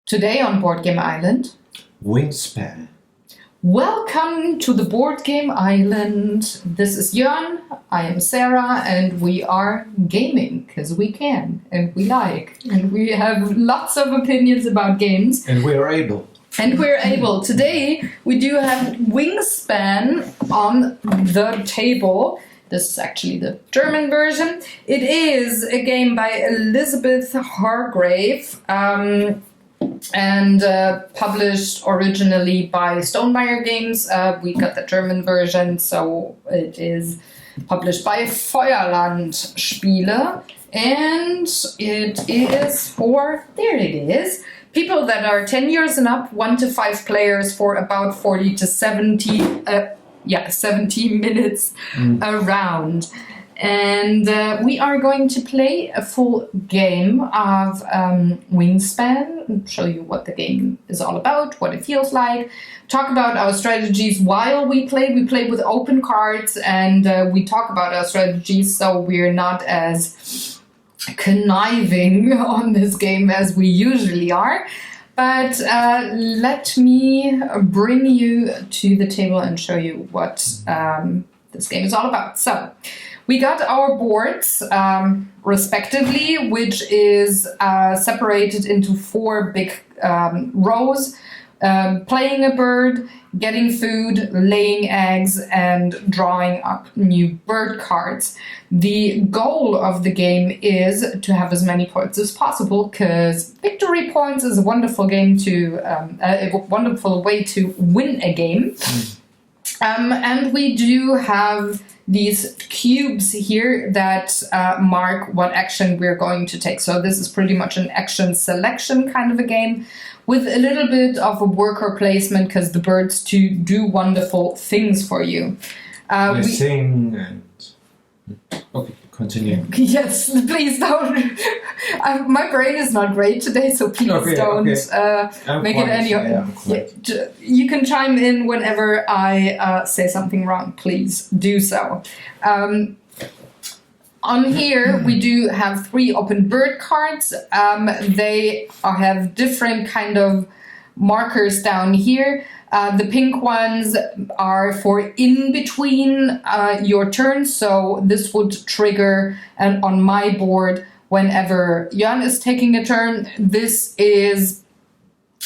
Today on Board Game Island, Wingspan. Welcome to the Board Game Island. This is Jörn, I am Sarah, and we are gaming because we can and we like. And we have lots of opinions about games. And we're able. Today we do have Wingspan on the table. This is actually the German version. It is a game by Elizabeth Hargrave. And published originally by Stonemaier Games. We got the German version, so it is published by Feuerland Spiele. And it is for, there it is, people that are 10 years and up, 1 to 5 players for about 40 to 70 minutes around. And we are going to play a full game of Wingspan, show you what the game is all about, what it feels like, talk about our strategies while we play. We play with open cards and we talk about our strategies, so we're not as conniving on this game as we usually are. But let me bring you to the table and show you what this game is all about. So, we got our boards, respectively, which is separated into 4 big rows. Playing a bird, getting food, laying eggs, and drawing up new bird cards. The goal of the game is to have as many points as possible, because victory points is a wonderful game to a wonderful way to win a game. And we do have these cubes here that mark what action we're going to take. So this is pretty much an action selection kind of a game with a little bit of a worker placement because the birds do wonderful things for you. They sing and... Okay, continue. Yes, please don't. My brain is not great today, so please don't make it any... You can chime in whenever I say something wrong. Please do so. On here, we do have 3 open bird cards. They have different kind of markers down here. The pink ones are for in between your turns, so this would trigger on my board whenever Jörn is taking a turn. This is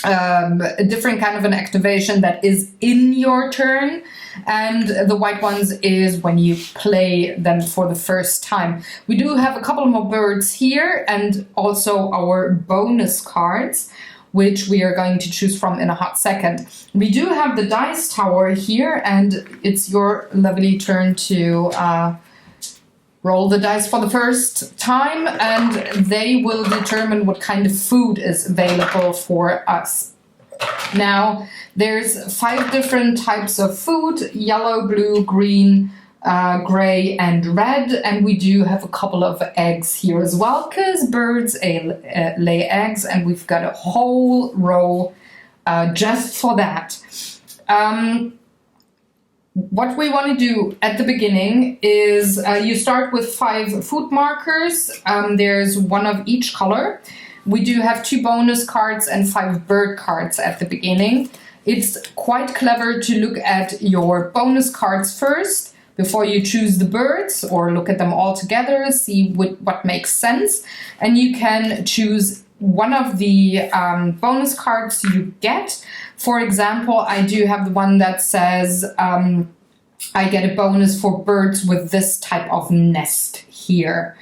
a different kind of an activation that is in your turn, and the white ones is when you play them for the first time. We do have a couple more birds here and also our bonus cards, which we are going to choose from in a hot second. We do have the dice tower here, and it's your lovely turn to roll the dice for the first time, and they will determine what kind of food is available for us. Now, there's 5 different types of food: yellow, blue, green, gray, and red, and we do have a couple of eggs here as well, because birds lay eggs, and we've got a whole row just for that. What we want to do at the beginning is you start with 5 food markers. There's 1 of each color. We do have 2 bonus cards and 5 bird cards at the beginning. It's quite clever to look at your bonus cards first before you choose the birds, or look at them all together, see what makes sense. And you can choose one of the bonus cards you get. For example, I do have the one that says I get a bonus for birds with this type of nest here.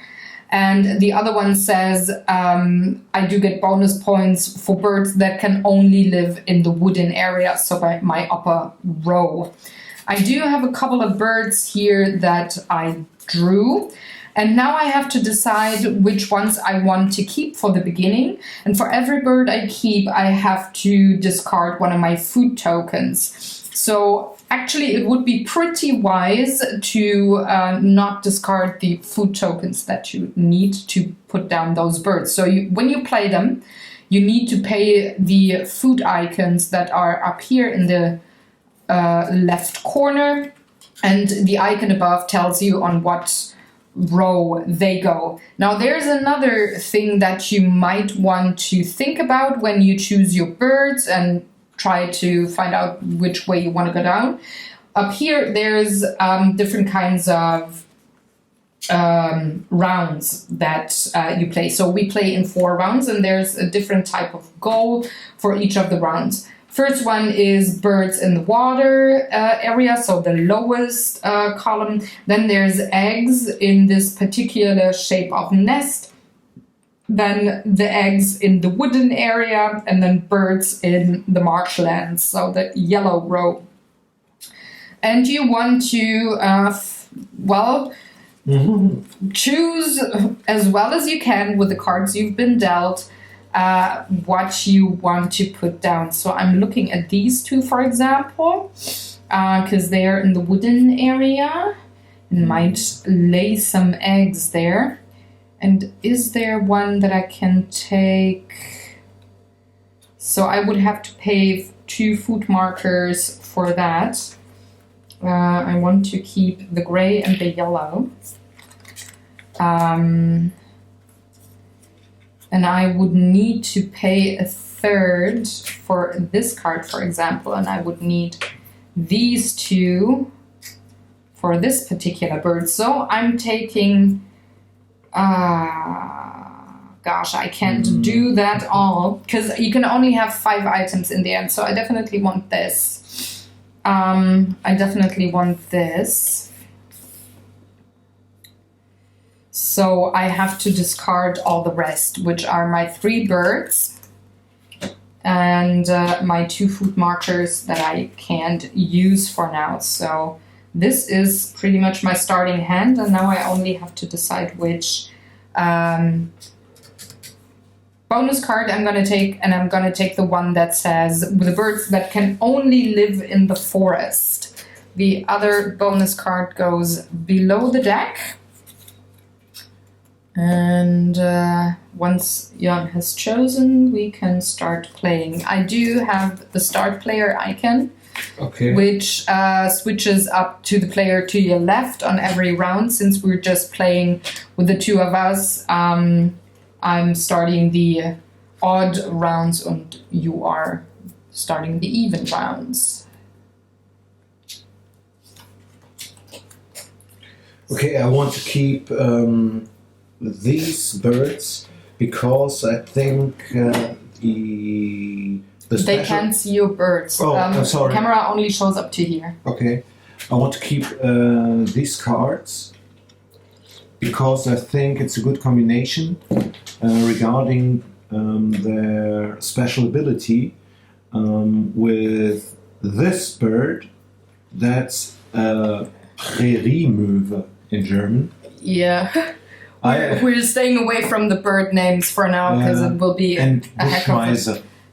And the other one says I do get bonus points for birds that can only live in the wooden area, so by my upper row. I do have a couple of birds here that I drew, and now I have to decide which ones I want to keep for the beginning. And for every bird I keep, I have to discard one of my food tokens. So actually it would be pretty wise to not discard the food tokens that you need to put down those birds. So when you play them, you need to pay the food icons that are up here in the left corner, and the icon above tells you on what row they go. Now there's another thing that you might want to think about when you choose your birds and try to find out which way you want to go down. Up here there's different kinds of rounds that you play. So we play in 4 rounds, and there's a different type of goal for each of the rounds. First one is birds in the water area, so the lowest column. Then there's eggs in this particular shape of nest. Then the eggs in the wooden area, and then birds in the marshlands, so the yellow row. And you want to, choose as well as you can with the cards you've been dealt what you want to put down. So I'm looking at these 2, for example, because they are in the wooden area and might lay some eggs there. And is there one that I can take? So I would have to pay 2 food markers for that. I want to keep the gray and the yellow. And I would need to pay a 3rd for this card, for example, and I would need these 2 for this particular bird. So I'm taking, gosh, I can't do that all, because you can only have 5 items in the end, so I definitely want this. I definitely want this. So I have to discard all the rest, which are my 3 birds and my 2 food markers that I can't use for now. So this is pretty much my starting hand, and now I only have to decide which bonus card I'm going to take, and I'm going to take the one that says the birds that can only live in the forest. The other bonus card goes below the deck. And once Jörn has chosen, we can start playing. I do have the start player icon, which switches up to the player to your left on every round. Since we're just playing with the 2 of us, I'm starting the odd rounds and you are starting the even rounds. Okay, I want to keep these birds because I think the they can't see your birds. Oh, I'm sorry. The camera only shows up to here. Okay, I want to keep these cards because I think it's a good combination regarding their special ability with this bird. That's Präriemöwe in German. Yeah. We're staying away from the bird names for now because it will be and a heck of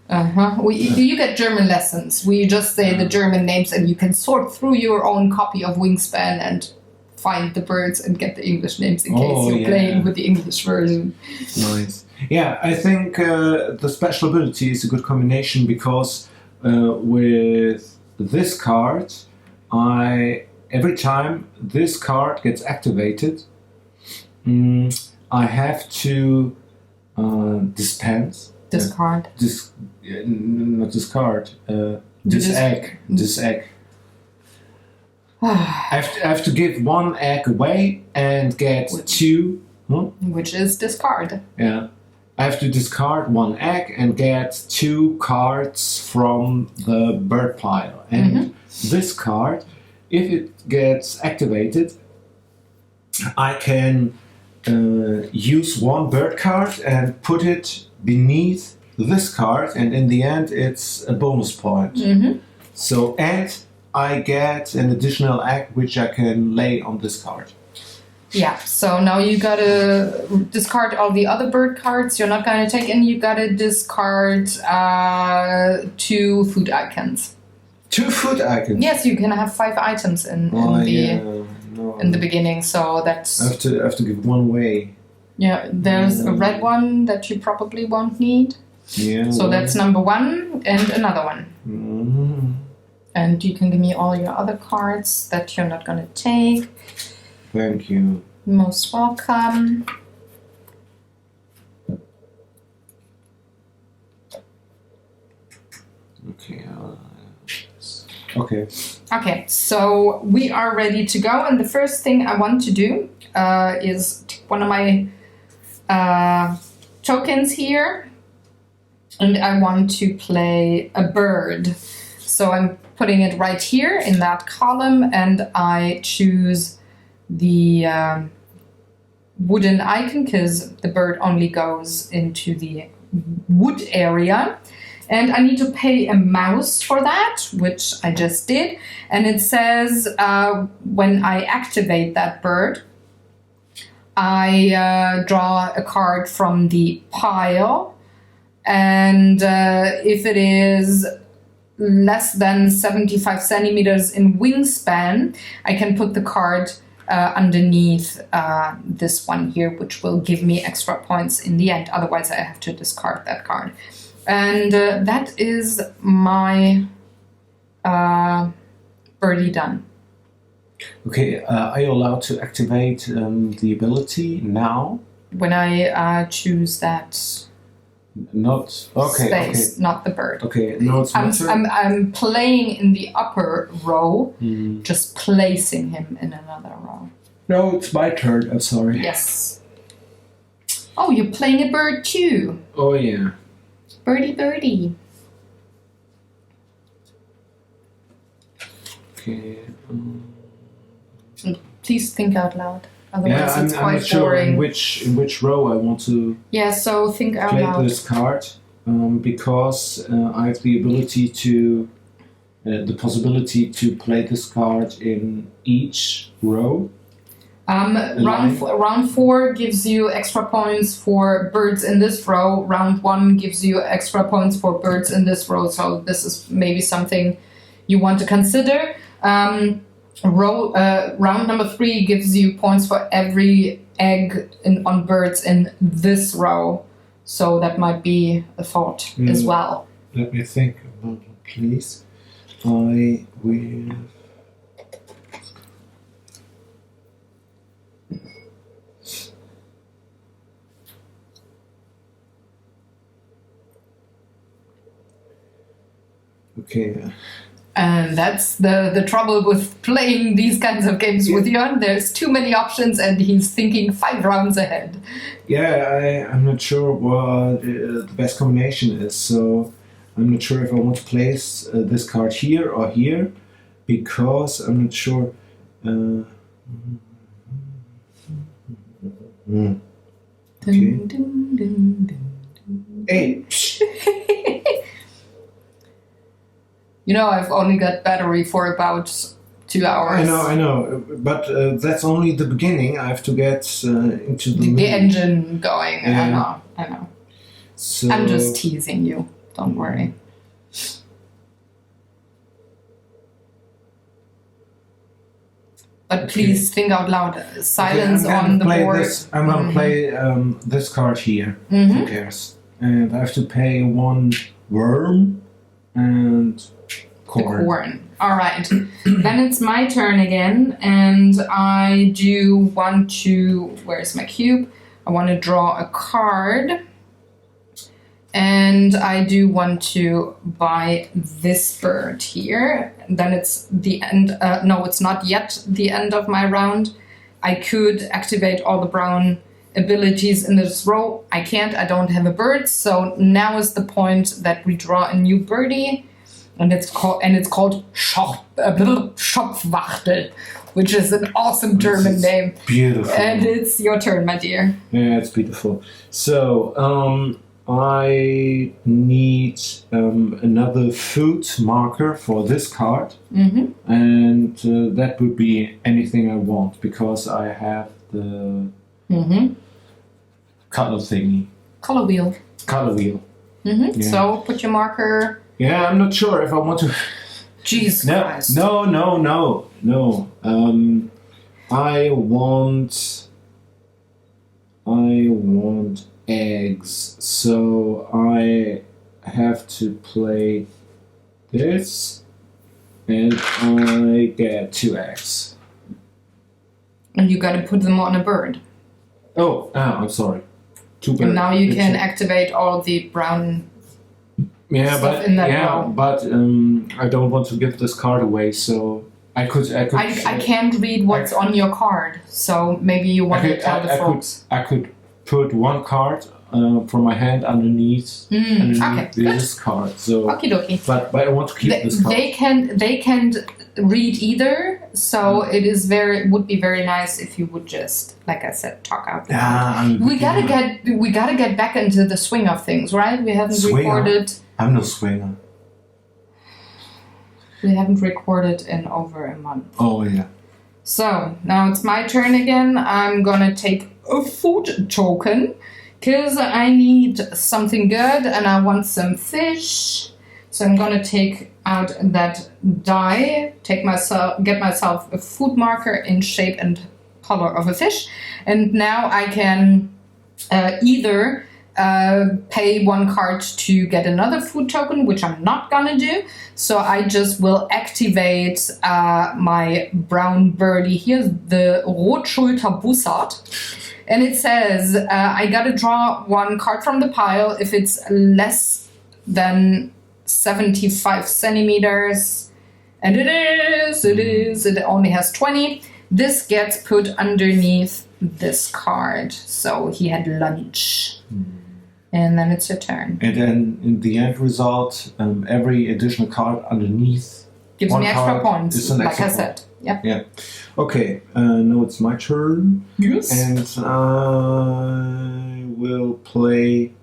a... You get German lessons. We just say the German names, and you can sort through your own copy of Wingspan and find the birds and get the English names in case you're playing with the English version. Nice. Yeah, I think the special ability is a good combination because with this card, every time this card gets activated, I have to dispense. Discard. Not discard. This egg. I have to give 1 egg away and get 2. Which is discard. Yeah. I have to discard 1 egg and get 2 cards from the bird pile. And this card, if it gets activated, I can use 1 bird card and put it beneath this card, and in the end it's a bonus point. So, and I get an additional egg which I can lay on this card. Yeah, so now you gotta discard all the other bird cards you're not gonna take, and you gotta discard 2 food icons. 2 food icons? Yes, you can have 5 items in the beginning, so that's... I have to give 1 away. Yeah, there's a red one that you probably won't need. Yeah. So that's number 1 and another one. And you can give me all your other cards that you're not gonna take. Thank you. Most welcome. Okay. Okay. Okay, so we are ready to go, and the first thing I want to do is take one of my tokens here, and I want to play a bird. So I'm putting it right here in that column, and I choose the wooden icon because the bird only goes into the wood area. And I need to pay a mouse for that, which I just did. And it says when I activate that bird, I draw a card from the pile. And if it is less than 75 centimeters in wingspan, I can put the card underneath this one here, which will give me extra points in the end. Otherwise, I have to discard that card. And that is my birdie done. Okay, are you allowed to activate the ability now? When I choose that Not okay. space, Okay. not the bird. Okay. No, it's my turn. I'm playing in the upper row, just placing him in another row. No, it's my turn. I'm sorry. Yes. Oh, you're playing a bird too. Oh yeah. Birdie, birdie. Okay. Please think out loud. Otherwise, Yeah, it's I'm quite not sure boring. in which row I want to Yeah, so think out play loud. this card because I have the ability to the possibility to play this card in each row. Round 4 gives you extra points for birds in this row. Round 1 gives you extra points for birds in this row. So this is maybe something you want to consider. Round number 3 gives you points for every egg on birds in this row. So that might be a thought as well. Let me think about it, please. I will. Okay. And that's the trouble with playing these kinds of games with Jörn. There's too many options and he's thinking 5 rounds ahead. Yeah, I'm not sure what the best combination is, so I'm not sure if I want to place this card here or here, because I'm not sure. Okay. Hey! You know, I've only got battery for about 2 hours. I know, but that's only the beginning. I have to get into The engine going. Yeah. I know. So, I'm just teasing you. Don't worry. But please think out loud. Silence on the board. I'm gonna play this card here. Who cares? And I have to pay 1 worm and corn. The corn. All right. Then it's my turn again, and I do want to. Where's my cube? I want to draw a card, and I do want to buy this bird here. Then it's the end. No, it's not yet the end of my round. I could activate all the brown abilities in this row. I can't. I don't have a bird. So now is the point that we draw a new birdie. And it's called Schopfwachtel, which is an awesome German name. Beautiful. And it's your turn, my dear. Yeah, it's beautiful. So I need another food marker for this card, and that would be anything I want because I have the color thingy. Color wheel. Color wheel. Yeah. Yeah. So put your marker. Yeah, I'm not sure if I want to. Jesus Christ. No. I want eggs, so I have to play this, and I get 2 eggs. And you gotta put them on a bird. Oh, I'm sorry. 2 birds. And now you can activate all the brown stuff in that row. But I don't want to give this card away, so I can't read what's on your card, so maybe you want to tell the folks. I could put 1 card from my hand underneath this card. So okie dokie. But I want to keep this card. They can read either, so it would be very nice if you would just, like I said, talk out loud. We gotta get back into the swing of things, right? We haven't recorded. I'm no swinger. We haven't recorded in over a month. Oh yeah. So now it's my turn again. I'm gonna take a food token because I need something good and I want some fish. So I'm gonna take out that die, get myself a food marker in shape and color of a fish, and now I can either pay 1 card to get another food token, which I'm not gonna do. So I just will activate my brown birdie here, the Rotschulterbussard. And it says I gotta draw 1 card from the pile if it's less than 75 centimeters. And it only has 20. This gets put underneath this card. So he had lunch. And then it's your turn. And then in the end result, every additional card underneath gives me extra points, like I said. Yeah. Okay, now it's my turn. Yes. And I will play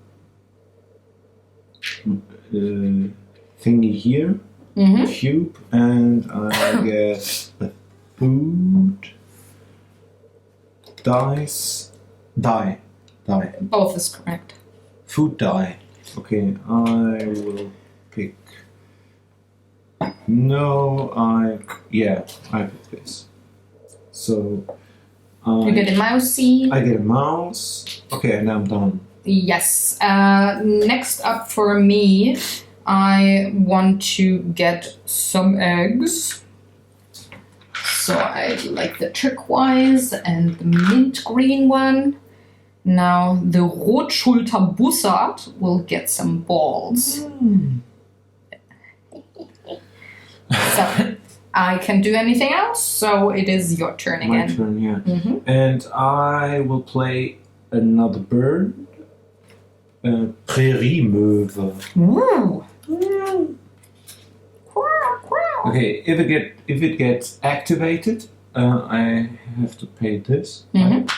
thingy here, cube, and I get a food die. Both is correct. Food die. Okay, I will pick. No, I pick this. So you get a mousey. I get a mouse. Okay, and I'm done. Yes. Next up for me, I want to get some eggs. So I like the turquoise and the mint green one. Now the Rotschulterbussard will get some balls. So I can't do anything else, so it is your turn again. My turn, yeah. And I will play another bird. Prairie Möwe. Okay, if it gets activated, I have to pay this. Right?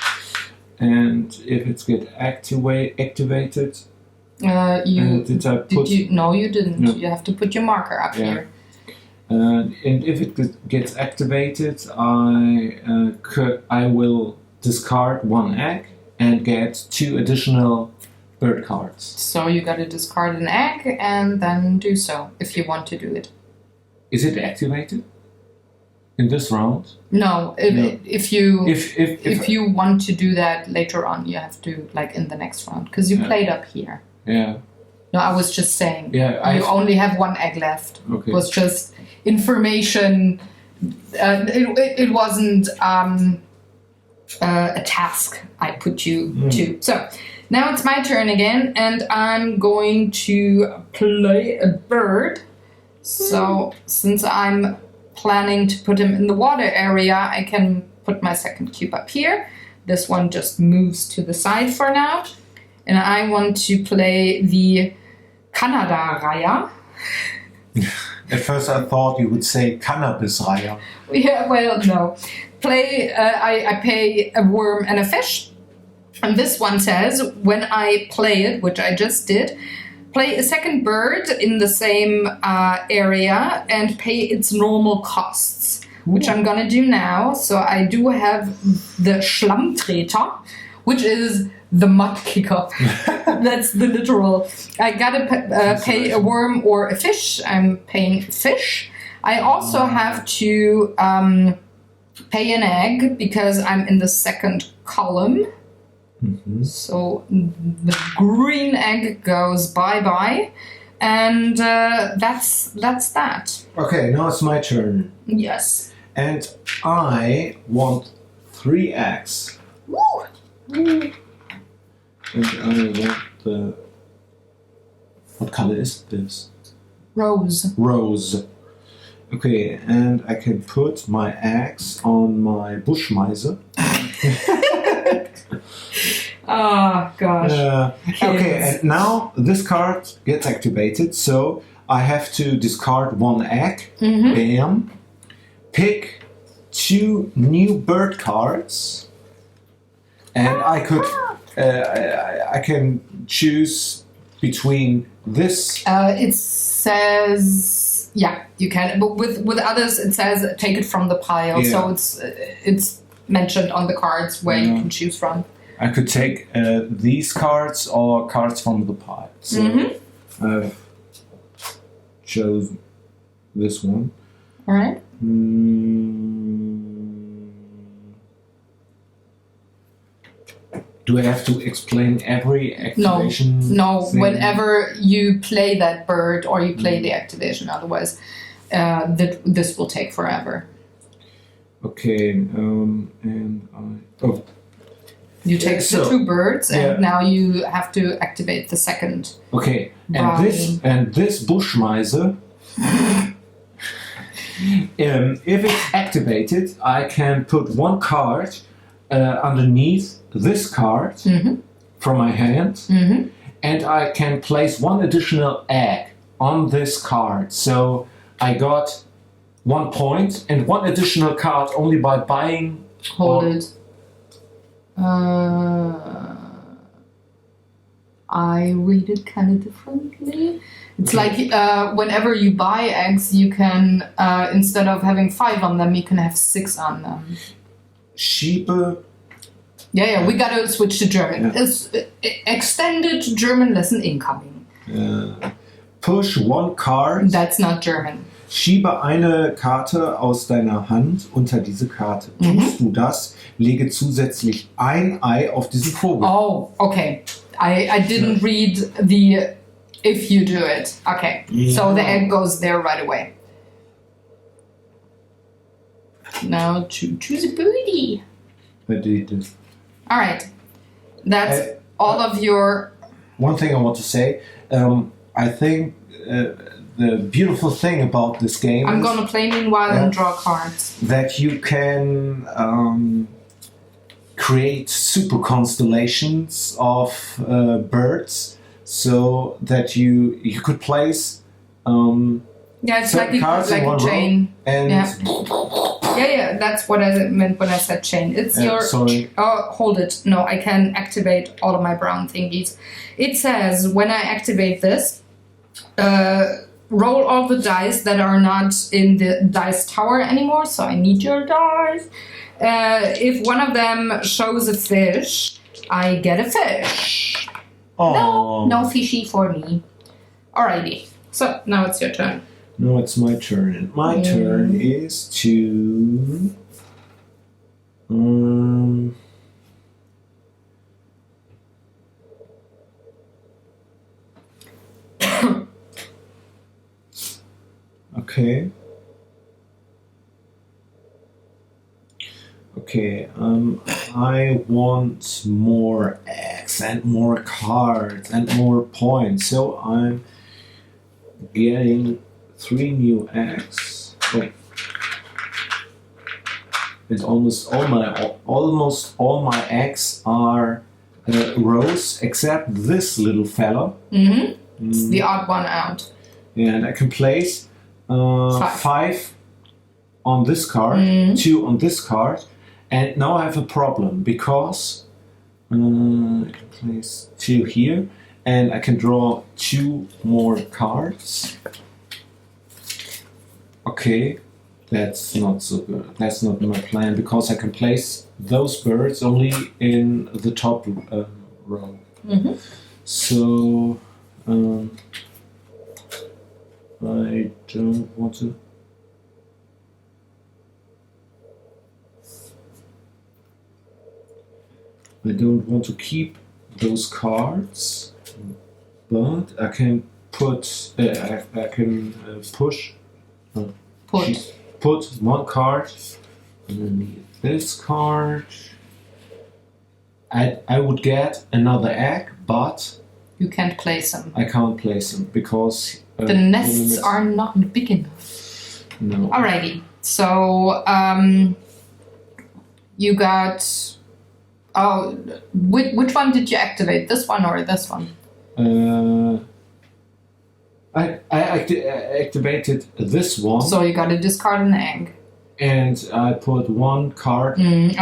And if it gets activated, No, you didn't. No. You have to put your marker up here. And if it gets activated, I will discard 1 egg and get 2 additional bird cards. So you got to discard an egg and then do so if you want to do it. Is it activated in this round? No. If you want to do that later on, you have to, like, in the next round, because you played up here. Yeah. No, I was just saying. Yeah. You only have 1 egg left. Okay. It was just information. It wasn't a task I put you to. So now it's my turn again, and I'm going to play a bird. So since I'm planning to put him in the water area, I can put my second cube up here. This one just moves to the side for now. And I want to play the Kanada-Reiher. At first I thought you would say Cannabis-Reiher. Yeah, well, no. I pay a worm and a fish. And this one says, when I play it, which I just did, play a second bird in the same area and pay its normal costs, which I'm gonna do now. So I do have the Schlammtreter, which is the mud kicker. That's the literal. I gotta pay a worm or a fish. I'm paying fish. I also have to pay an egg because I'm in the second column. So the green egg goes bye-bye, and that's that. Okay, now it's my turn. Yes. And I want 3 eggs. Woo! And I want the... What color is this? Rose. Rose. Okay, and I can put my eggs on my Buschmeise. Oh, gosh. Okay, and now this card gets activated, so I have to discard 1 egg. Bam. Pick 2 new bird cards, and I could I can choose between this. It says, yeah, you can. But with others, it says take it from the pile. Yeah. So it's mentioned on the cards where you can choose from. I could take these cards or cards from the pile. So I've chosen this one. All right. Do I have to explain every activation? No. thing? Whenever you play that bird or you play the activation, otherwise, this will take forever. Okay, and I... Oh, You take so, the 2 birds, and yeah. now you have to activate the second. okay, Right. and this Buschmeise, if it's activated, I can put 1 card underneath this card from my hand, and I can place 1 additional egg on this card. So I got 1 point and 1 additional card only by buying. Hold it. I read it kind of differently. It's like whenever you buy eggs, you can, instead of having 5 on them, you can have 6 on them. Schiebe. Yeah, we gotta switch to German. Yeah. It's extended German lesson incoming. Push 1 card. That's not German. Schiebe eine Karte aus deiner Hand unter diese Karte. Tust du das, lege zusätzlich ein Ei auf diesen Vogel. Oh, okay. I didn't read the if you do it. Okay. Yeah. So the egg goes there right away. Now choose a birdie. I did it. All right. That's all of your... One thing I want to say, I think the beautiful thing about this game I'm is gonna play meanwhile and draw cards. that you can create super constellations of birds, so that you could place Yeah, it's like, cards in like a one chain. row and Yeah, that's what I meant when I said chain. It's your... sorry. Oh, hold it. No, I can activate all of my brown thingies. It says, when I activate this, roll all the dice that are not in the dice tower anymore, so I need your dice. If one of them shows a fish, I get a fish. Oh. No fishy for me. Alrighty, so now it's your turn. No, it's my turn. And my turn is to... Okay. Okay, I want more eggs and more cards and more points, so I'm getting 3 new eggs. Oh. And almost all my eggs are rows, except this little fella. It's the odd one out. And I can place 5 on this card, 2 on this card, and now I have a problem because I can place 2 here, and I can draw 2 more cards. Okay, that's not so good. That's not my plan, because I can place those birds only in the top row. So I don't want to. I don't want to keep those cards, but I can put. I can push. Put. Put 1 card underneath this card. I would get another egg, but You can't place them. I can't place them because The nests are not big enough. No. Alrighty. So you got. Oh, which one did you activate? This one or this one? I activated this one. So you got to discard an egg. And I put one card.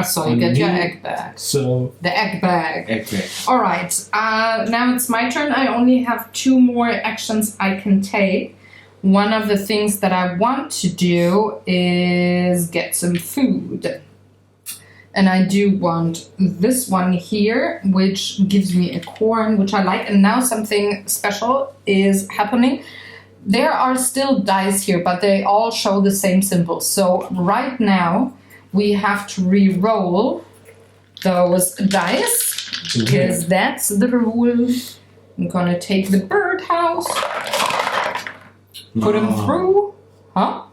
So you get your egg back. So the egg bag. Egg bag. All right. Now it's my turn. I only have 2 more actions I can take. One of the things that I want to do is get some food. And I do want this one here, which gives me a corn, which I like. And now something special is happening. There are still dice here, but they all show the same symbol. So right now, we have to re-roll those dice, because that's the rule. I'm gonna take the birdhouse, put them through. Huh?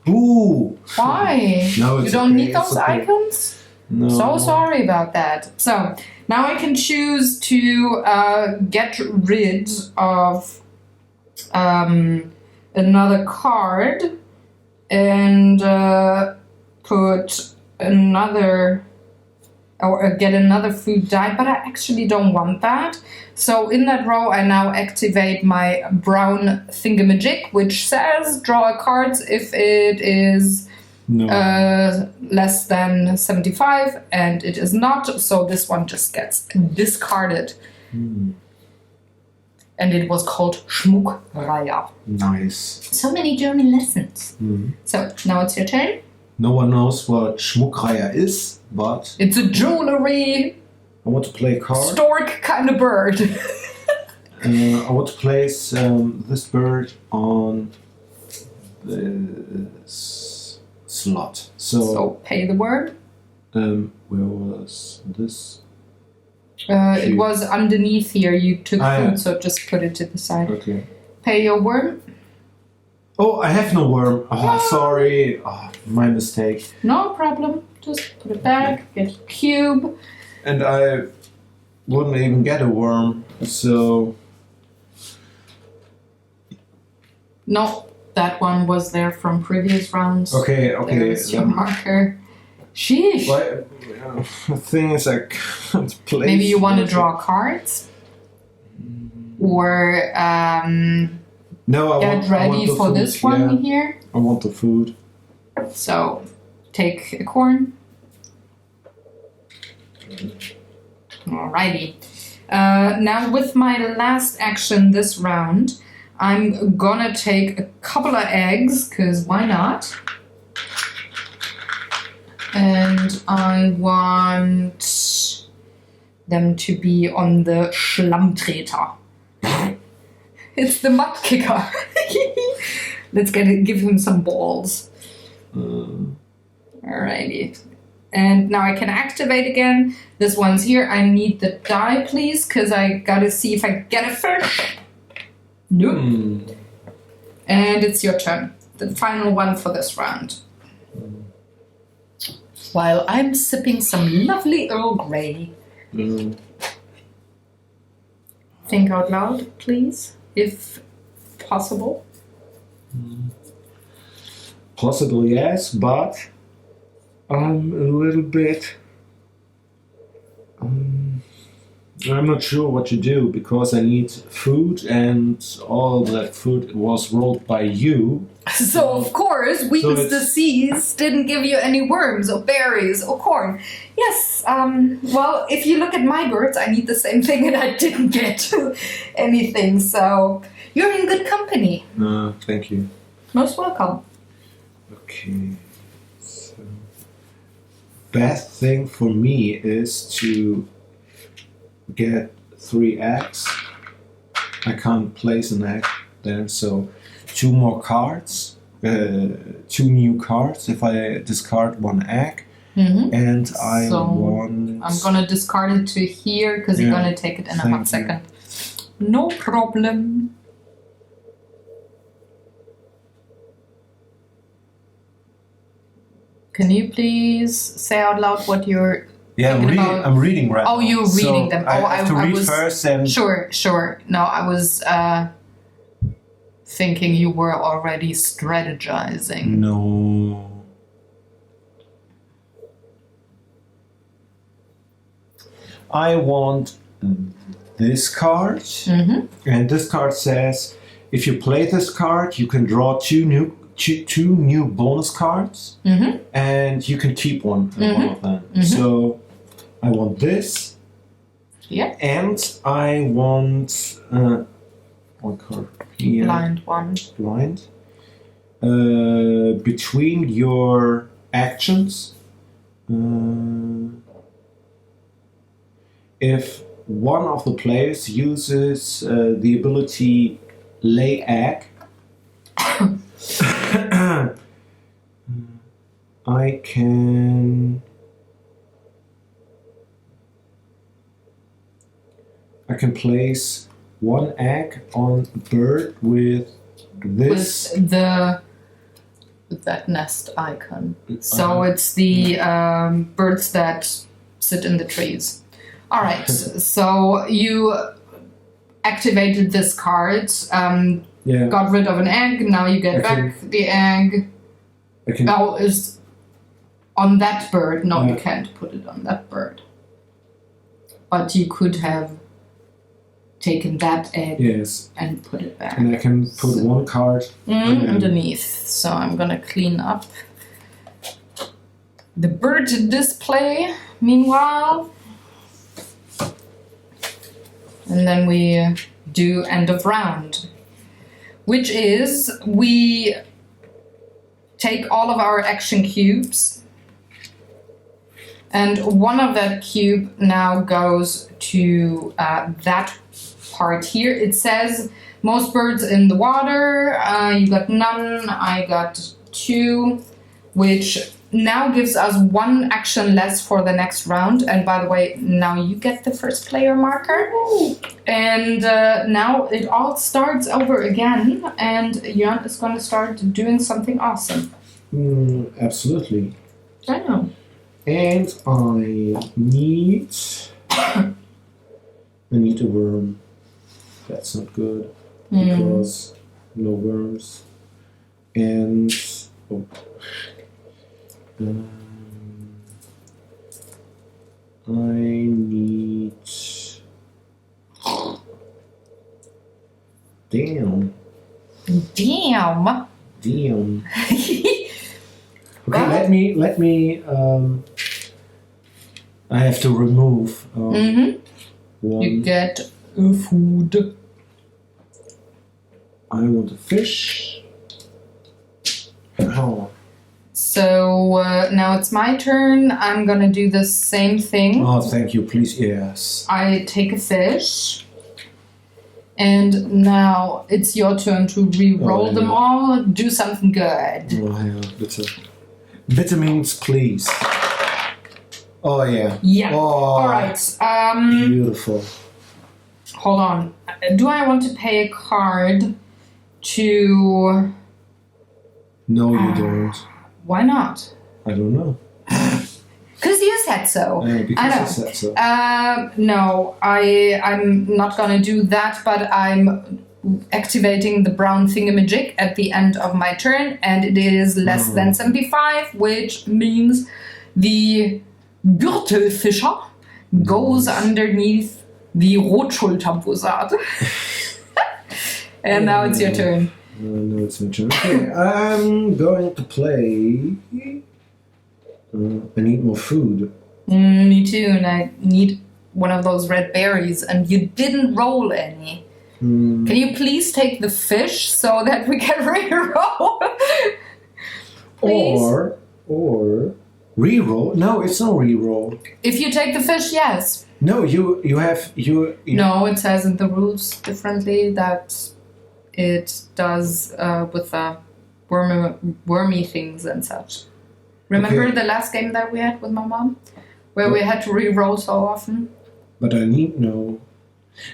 Ooh! Why? No, you don't need those icons? No. So sorry about that. So now I can choose to get rid of another card and put another or get another food die, but I actually don't want that. So in that row I now activate my brown thingamajig, which says draw a card if it is less than 75, and it is not, so this one just gets discarded. And it was called Schmuckreiher. Nice. So many German lessons. So now it's your turn. No one knows what Schmuckreiher is, but It's a jewelry I want to play a card. stork kind of bird. I want to place this bird on this slot. So pay the word. Where was this? It was underneath here. You took food, Yeah. so just put it to the side. Okay. Pay your worm. Oh, I have no worm. Oh, sorry. Oh, my mistake. No problem. Just put it back. Get a cube. And I wouldn't even get a worm, so... No, that one was there from previous rounds. Okay. There's your marker. Sheesh. But, the thing is, I can't place... Maybe you want to draw cards? Or No, I get want ready the for food, this one here. I want the food. So, take a corn. Alrighty. Now with my last action this round, I'm gonna take a couple of eggs, because why not? And I want them to be on the Schlammtreter. It's the mud kicker. Let's give him some balls. Alrighty. And now I can activate again. This one's here. I need the die, please, because I gotta see if I get a fish. Nope. And it's your turn. The final one for this round. While I'm sipping some lovely Earl Grey. Think out loud, please, if possible. Possibly yes, but I'm a little bit... I'm not sure what to do, because I need food, and all that food was rolled by you. So, of course, Wings the Seas didn't give you any worms or berries or corn. Yes, well, if you look at my birds, I need the same thing and I didn't get anything. So, you're in good company. Thank you. Most welcome. Okay. So, best thing for me is to get 3 eggs. I can't place an egg there, so 2 more cards, 2 new cards if I discard 1 egg. And I want... I'm gonna discard it to here because you're gonna take it in a hot second. No problem. Can you please say out loud what you're Yeah, I'm reading right Oh, now. you're reading them. I have to read was, first and... Sure. No, I was thinking you were already strategizing. No. I want this card. Mm-hmm. And this card says, if you play this card, you can draw two new bonus cards, Mm-hmm. and you can keep one of them. Mm-hmm. So I want this. Yeah. And I want one card here. Blind one. Blind. Between your actions, if one of the players uses the ability lay egg, I can place one egg on a bird with this. With that nest icon. So it's the birds that sit in the trees. All right. So you activated this card. Got rid of an egg. Now you get back the egg. Now is on that bird. No, you can't put it on that bird. But you could have taken that egg and put it back. And I can put one card underneath. So I'm gonna clean up the bird display meanwhile. And then we do end of round, which is we take all of our action cubes, and one of that cube now goes to that part here. It says most birds in the water. You got none, I got 2, which now gives us 1 action less for the next round. And by the way, now you get the first player marker. And now it all starts over again, and Jörn is going to start doing something awesome. Absolutely. I know. And I need a worm. That's not good because no worms. And I need. Damn. Okay, let me. I have to remove. One. You get a food. I want a fish. Oh. So now it's my turn. I'm gonna do the same thing. Oh, thank you. Please, yes. I take a fish. And now it's your turn to re-roll them all. Do something good. Oh, yeah, bitte. Bitte means please. Oh, yeah. Yeah. Oh, all right. Beautiful. Hold on. Do I want to pay a card to... No, you don't. Why not? I don't know. Because you said so. Because I said so. No, I'm not gonna do that, but I'm activating the brown thingamajig at the end of my turn, and it is less than 75, which means the Gürtelfischer goes underneath the Rotschulterbussard. And now it's your turn. No, it's my turn. Okay, I'm going to play... I need more food. Me too, and I need one of those red berries, and you didn't roll any. Can you please take the fish so that we can re-roll? Or re-roll? No, it's not re-roll. If you take the fish, yes. No, you have... No, it says in the rules differently that it does with the wormy things and such. Remember the last game that we had with my mom? Where we had to re-roll so often? But I need no...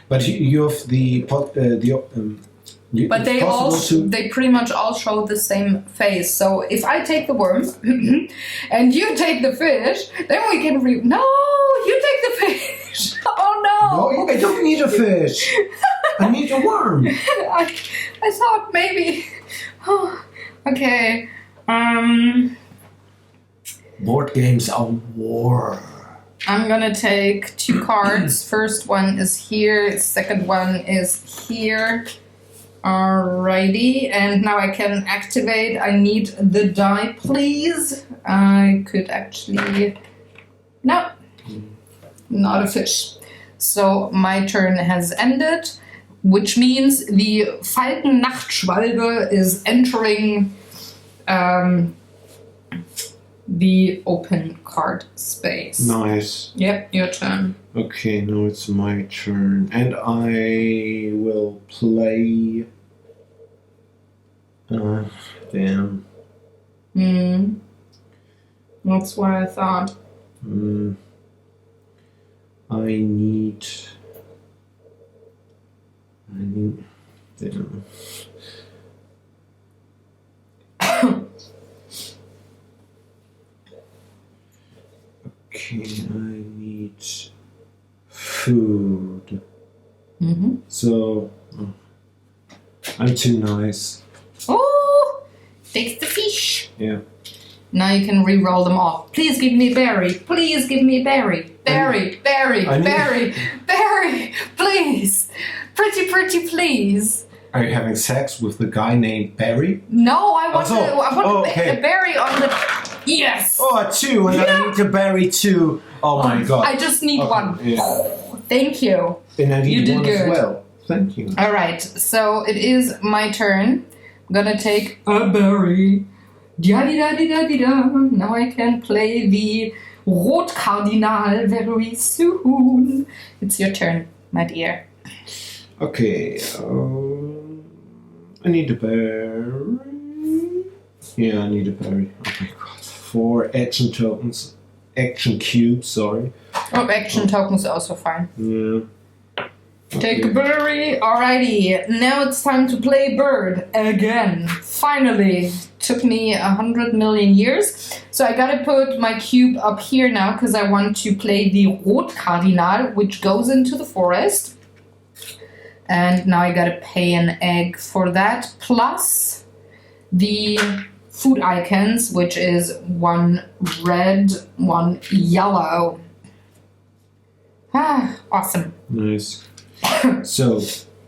But you have the But it's they possible they pretty much all show the same face. So if I take the worm and you take the fish, then we can No, you take the fish. Oh no! No, I don't need a fish. I need a worm. I thought maybe. Oh, okay. Board games are war. I'm gonna take 2 cards. First one is here. Second one is here. Alrighty, and now I can activate. I need the die, please. I could actually... No, not a fish. So my turn has ended, which means the Falkennachtschwalbe is entering the open card space. Nice. Yep, your turn. Okay, now it's my turn. And I will play... damn. That's what I thought. I need... Damn. Okay, I need food. So, I'm too nice. Oh, takes the fish. Yeah. Now you can re-roll them off. Please give me berry. Please give me berry. Berry, berry, berry, berry. Please. Pretty, please. Are you having sex with the guy named Barry? No, I want, okay. a berry on the... Yes. Oh, 2, and I need to bury 2. Oh my god. I just need one. Yeah. Thank you. And I need You did one good. as well. Thank you. All right, so it is my turn. I'm gonna take a berry. Da-di-da-di-da-di-da. Now I can play the Rot Cardinal very soon. It's your turn, my dear. Okay. I need a berry. Yeah, I need a berry. Oh my god. 4 action tokens. Action cubes, sorry. Oh, action tokens are also fine. Yeah. Take a berry. Alrighty, now it's time to play bird again. Finally. Took me 100 million years. So I gotta put my cube up here now because I want to play the Rot Cardinal, which goes into the forest. And now I gotta pay an egg for that, plus the food icons, which is 1 red, 1 yellow. Ah, awesome. Nice. So,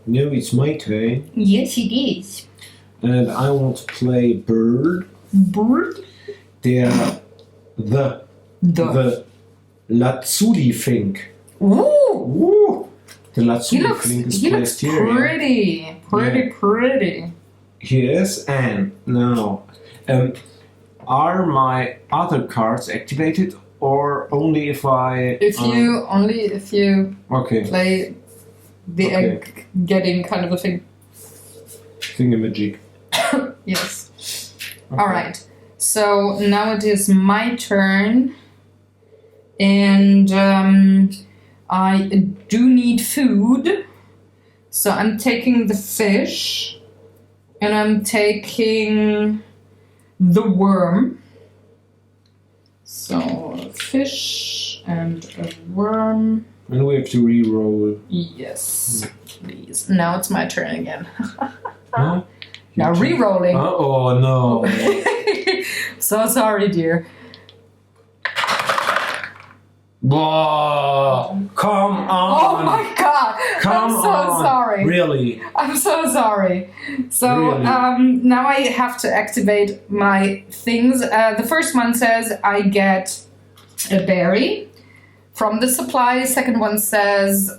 now it's my turn. Yes, it is. And I want to play bird. Bird? The Lazuli Fink. Ooh! The Lazuli Fink is He looks placed here. pretty. Pretty. Yes, and now, are my other cards activated, or only if I? If you okay. play the egg getting kind of a thing. Thingamajig. Yes. Okay. All right. So now it is my turn, and I do need food. So I'm taking the fish, and I'm taking the worm. So fish and a worm. And we have to re-roll. Yes, please. Now it's my turn again. Huh? Now re-rolling. Oh no. So sorry, dear. Whoa! Come on! Oh my god! Come I'm so on! sorry. Really? I'm so sorry. So Really? now I have to activate my things. The first one says I get a berry from the supply. Second one says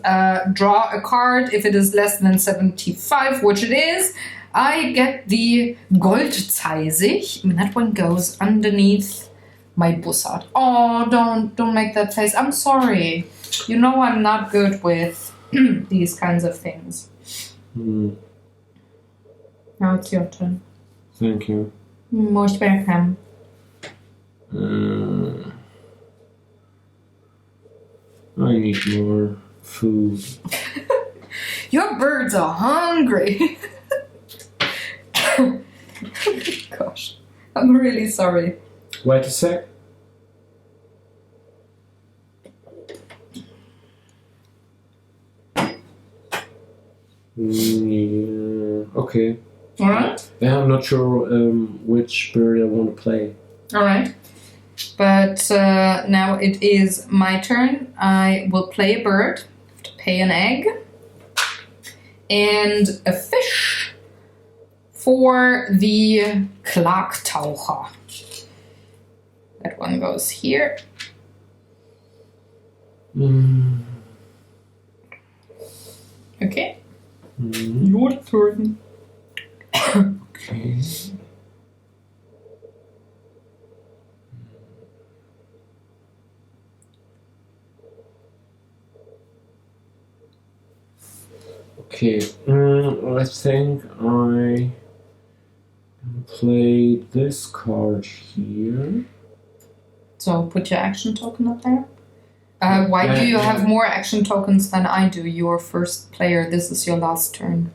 draw a card if it is less than 75, which it is. I get the Goldzeisig, and that one goes underneath my bussard. Oh, don't make that face. I'm sorry. You know I'm not good with these kinds of things. Now it's your turn. Thank you. Most welcome. I need more food. Your birds are hungry. Gosh, I'm really sorry. Wait a sec. Yeah, okay. Alright? Yeah, I'm not sure which bird I want to play. Alright. But now it is my turn. I will play a bird. I have to pay an egg. And a fish for the Klagtaucher. That one goes here. Okay. Your turn. Okay. Okay, I think I play this card here. So put your action token up there. Why do you have more action tokens than I do? You're first player. This is your last turn.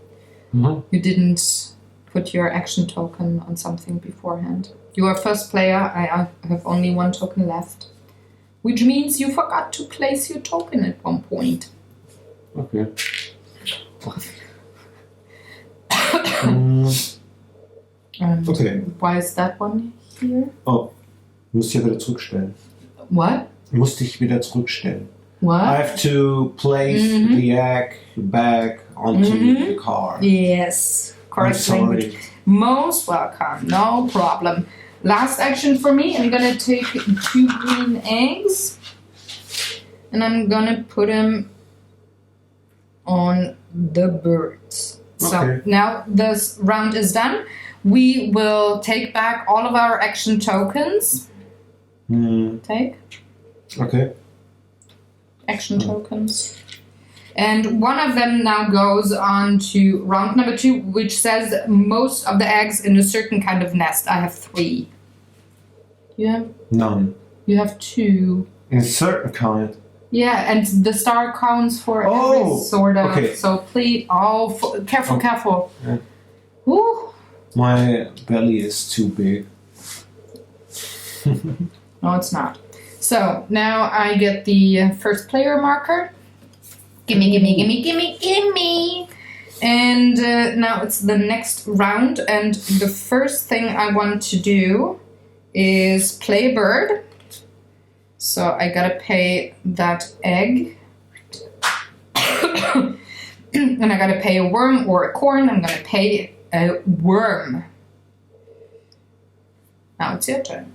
Mm-hmm. You didn't put your action token on something beforehand. You are first player. I have only one token left. Which means you forgot to place your token at one point. Okay. And Okay. why is that one here? Oh, muss ich wieder zurückstellen. What? Muss dich wieder zurückstellen. What? I have to place the egg back onto the card. Yes. I'm Correct sorry. language. Most welcome. No problem. Last action for me. I'm gonna take 2 green eggs. And I'm gonna put them on the birds. So Okay. now this round is done. We will take back all of our action tokens. Take Okay. action tokens. And one of them now goes on to round number 2, which says most of the eggs in a certain kind of nest. I have 3. None. You have 2. In a certain kind. Yeah, and the star counts for every sort of. okay. So please, careful, careful. Yeah. Woo. My belly is too big. No, it's not. So now I get the first player marker. Gimme, gimme, gimme, gimme, gimme. And now it's the next round. And the first thing I want to do is play a bird. So I gotta pay that egg. And I gotta pay a worm or a corn. I'm gonna pay a worm. Now it's your turn.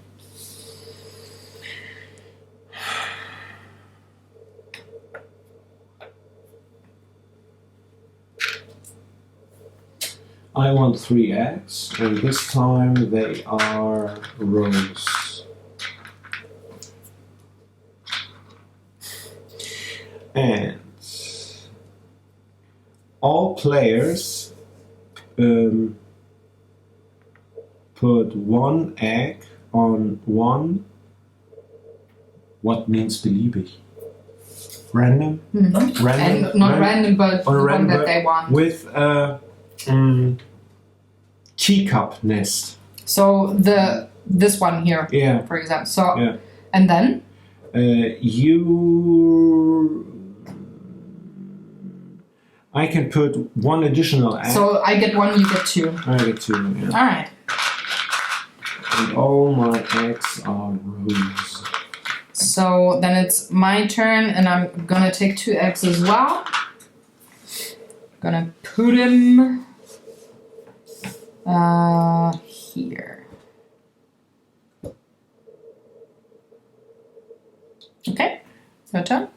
I want 3 eggs, and this time they are rows. And all players put 1 egg on one. What means beliebig? Random? Mm-hmm. Random? And not random, but the one that they want. With a teacup nest. So this one here, Yeah. for example. So Yeah. and then I can put 1 additional egg. so I get 1, you get 2. I get 2, yeah. All right. And all my eggs are rows. So then it's my turn, and I'm gonna take 2 eggs as well. Gonna put him here. Okay, your turn.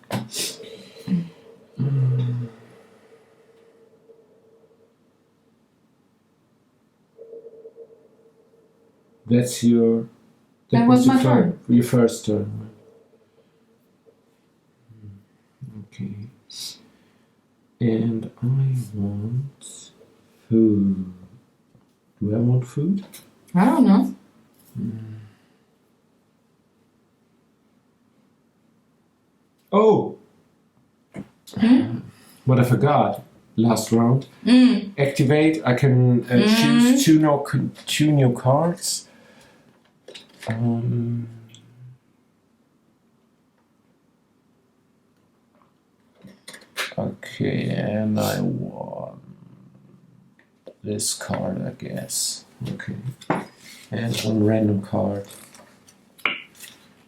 That's your. That was my your turn. Your first turn. Okay. And I want food. Do I want food? I don't know. Oh! What I forgot. last round. Activate. I can choose two new cards. Okay, and I want this card, I guess. Okay, and one random card.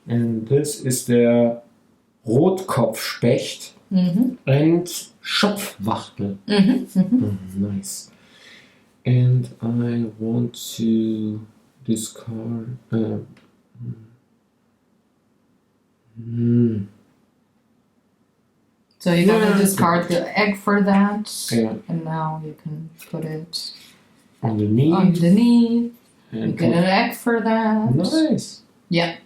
And this is der Rotkopfspecht and Schopfwachtel. Nice. And I want to discard. So you're gonna discard the egg for that, and now you can put it underneath. And you get an egg for that. Nice. Yeah.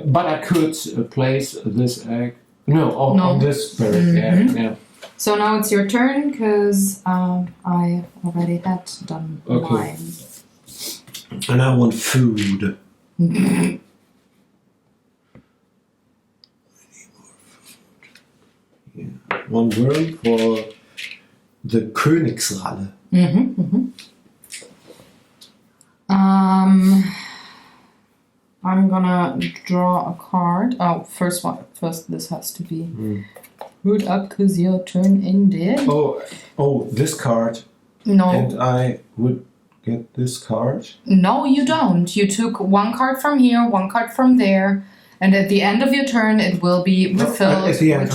But I could place this egg. No, on this bird. Yeah. So now it's your turn because I already had done mine. And I want food. One word for the Königsralle. I'm gonna draw a card. Oh, first this has to be put up because your turn ended. Oh, this card. No. And I would get this card. No, you don't. You took one card from here, one card from there. And at the end of your turn, it will be refilled. At the end,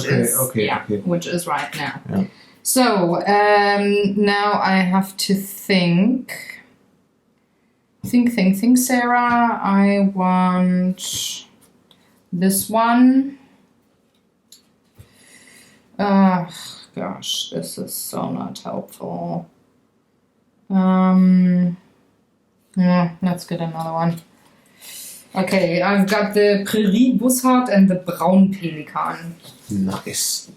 which is right now. Yeah. So now I have to think. Think, Sarah. I want this one. Gosh, this is so not helpful. Yeah, let's get another one. Okay, I've got the Prärie Bussard and the Braun Pelikan. Nice.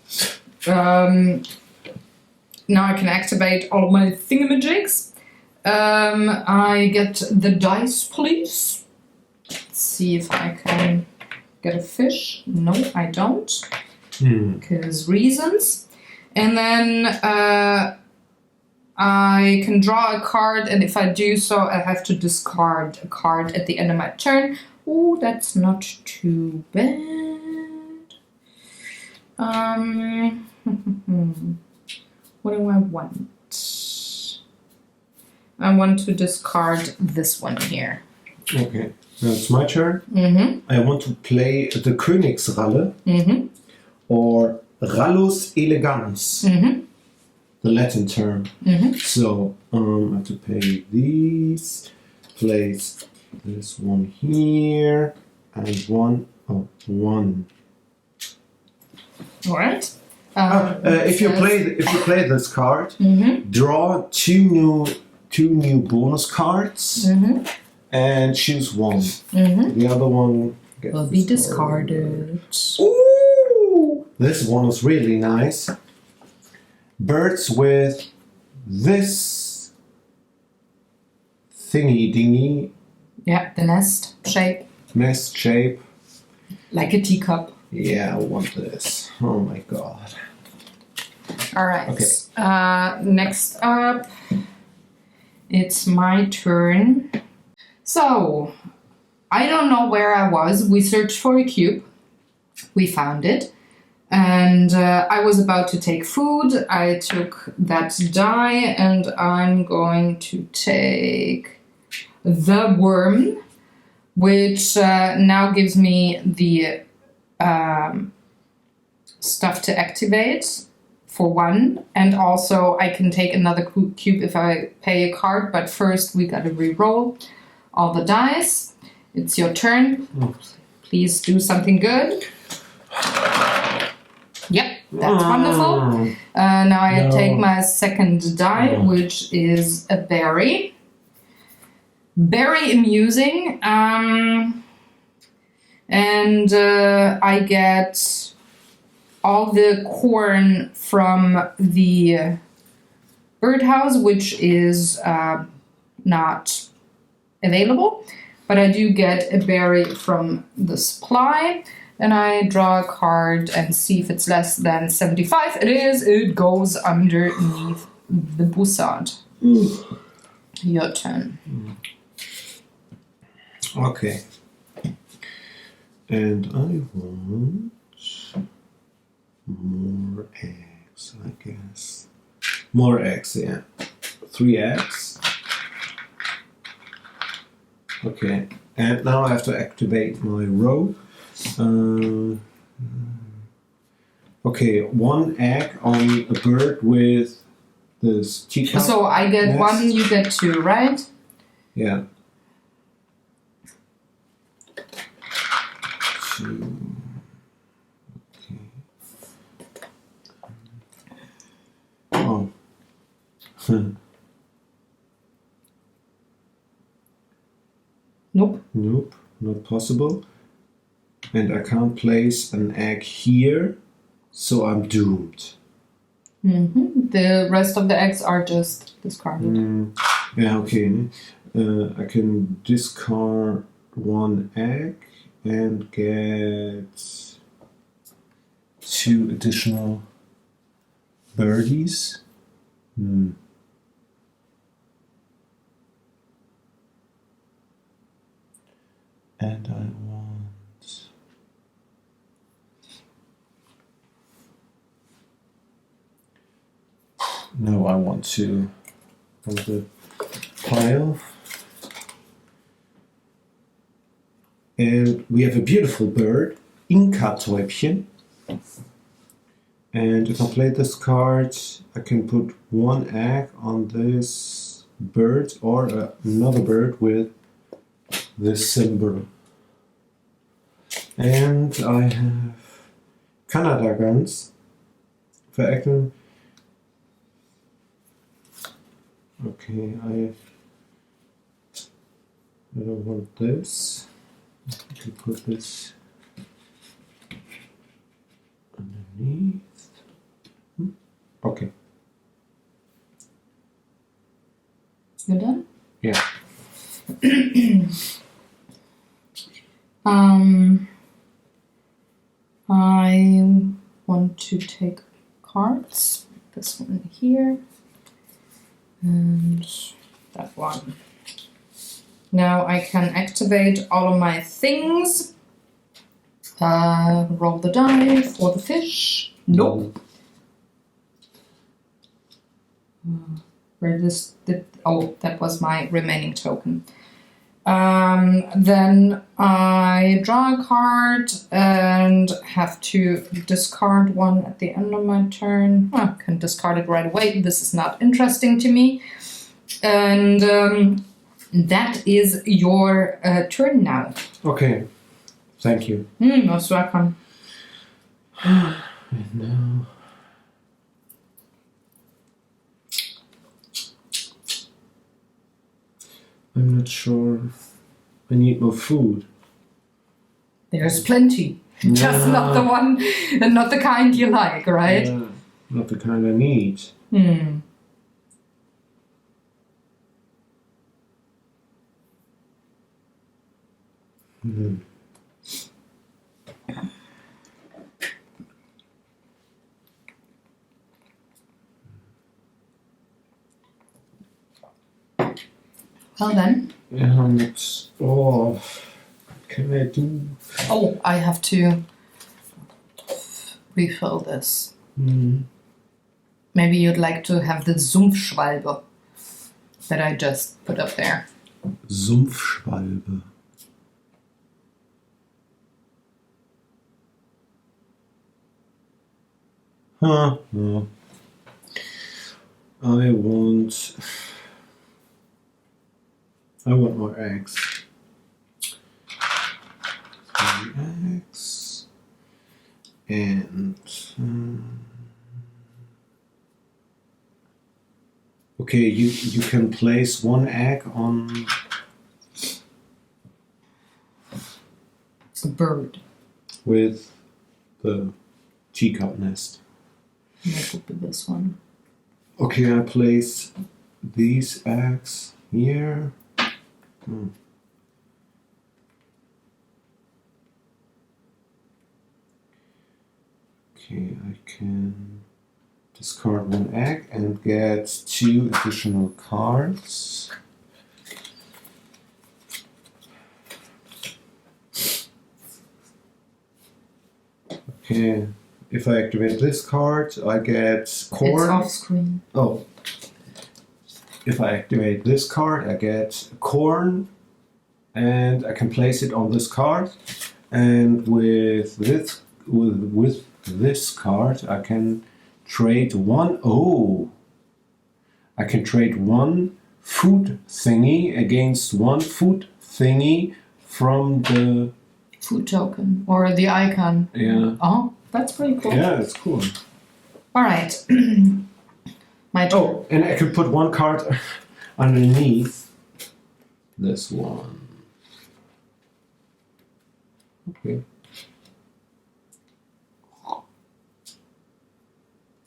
Now I can activate all of my thingamajigs. I get the dice, please. Let's see if I can get a fish. No, I don't. Because reasons. And then I can draw a card, and if I do so, I have to discard a card at the end of my turn. Oh, that's not too bad. What do I want? I want to discard this one here. Okay, now it's my turn. I want to play the Königsralle or Rallus elegans, the Latin term. So I have to pay these, place this one here, and one. All right. If you play this card, draw two new bonus cards and choose one. The other one will be discarded. Ooh, this one is really nice. Birds with this thingy dingy. Yeah, the nest shape. Nest shape. Like a teacup. Yeah, I want this. Oh my god. All right. Okay. Next up, it's my turn. So, I don't know where I was. We searched for a cube. We found it. And I was about to take food. I took that die, and I'm going to take the worm, which now gives me the stuff to activate for one, and also I can take another cube if I pay a card, but first we gotta re-roll all the dice. It's your turn. Please do something good. Yep, that's wonderful. Now I take my second die, which is a berry. Very amusing. And I get all the corn from the birdhouse, which is not available. But I do get a berry from the supply. and I draw a card and see if it's less than 75. It is. It goes underneath the bussard. Your turn. Okay. And I want more eggs, I guess. More eggs, yeah. 3 eggs. Okay. And now I have to activate my row. Okay, 1 egg on a bird with this teacup. So I get next. 1, you get 2, right? Yeah. 2. Okay. Oh. Nope. Nope, not possible. And I can't place an egg here, so I'm doomed. The rest of the eggs are just discarded. Yeah, okay. I can discard 1 egg and get 2 additional birdies. And I want... No, I want to on the pile. And we have a beautiful bird, Inka-Täubchen. And if I play this card, I can put 1 egg on this bird or another bird with this symbol. And I have Canada guns for acting. Okay, I don't want this. I can put this underneath. Okay. You done? Yeah. I want to take cards. This one here. And that one. Now I can activate all of my things. Roll the die for the fish. Nope. Where that was my remaining token. Then I draw a card and have to discard 1 at the end of my turn. I can discard it right away. This is not interesting to me. And that is your turn now. Okay. Thank you. Most welcome. And now... I'm not sure. I need more food. There's plenty. Just not the one, and not the kind you like, right? Yeah, not the kind I need. Well then. Yeah, I'm not... Oh, what can I do? Oh, I have to refill this. Maybe you'd like to have the Sumpfschwalbe that I just put up there. Sumpfschwalbe. Huh, no. I want more eggs. 3 eggs. And... okay, you can place 1 egg on... a bird. with the teacup nest. That would be this one. Okay, I place these eggs here. Okay, I can discard 1 egg and get 2 additional cards. Okay, if I activate this card, I get corn. It's off screen. Oh. If I activate this card, I get corn, and I can place it on this card. And with this card, I can trade one. Oh, I can trade 1 food thingy against 1 food thingy from the Food token or the icon. Yeah. Oh, that's pretty cool. Yeah, it's cool. All right. My turn. Oh, and I can put 1 card underneath this one. Okay.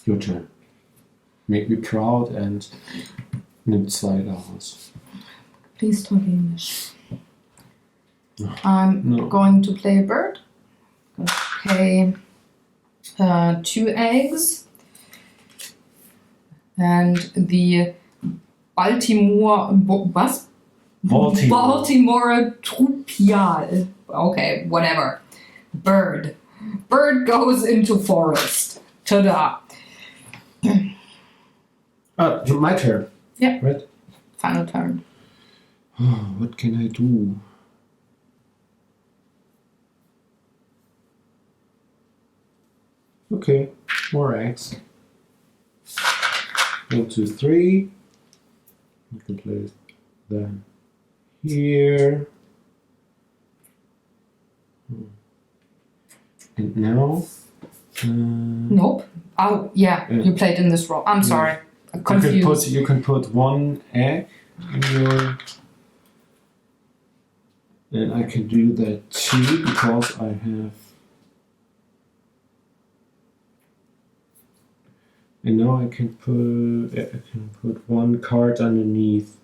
Your turn. Make me proud and nimm 2 daraus. Please talk English. I'm going to play a bird. Okay. 2 eggs. And the Baltimore Trupial. Okay, whatever. Bird. Bird goes into forest. Ta-da. My turn. Yeah. Right? Final turn. Oh, what can I do? Okay, more eggs. 1, 2, 3. I can place them here. And now. Nope. Oh, yeah, you played in this row. I'm sorry. I'm confused. You can put 1 egg in your. And I can do that too because I have. And now I can put 1 card underneath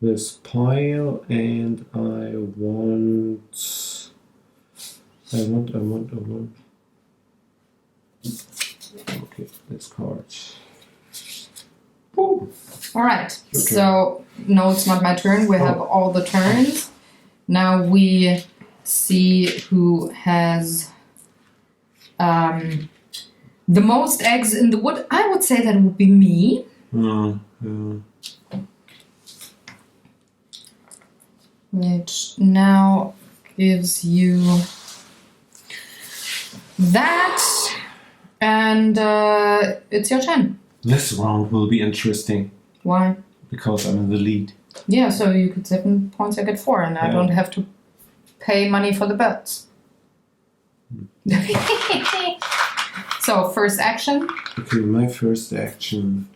this pile, and I want. Okay, this card. All right. So no, it's not my turn. We have all the turns. Now we see who has the most eggs in the wood. I would say that would be me. Yeah. Which now gives you that, and it's your turn. This round will be interesting. Why? Because I'm in the lead. Yeah, so you get 7 points, I get 4, and I don't have to pay money for the bets. So, first action. Okay, my first action.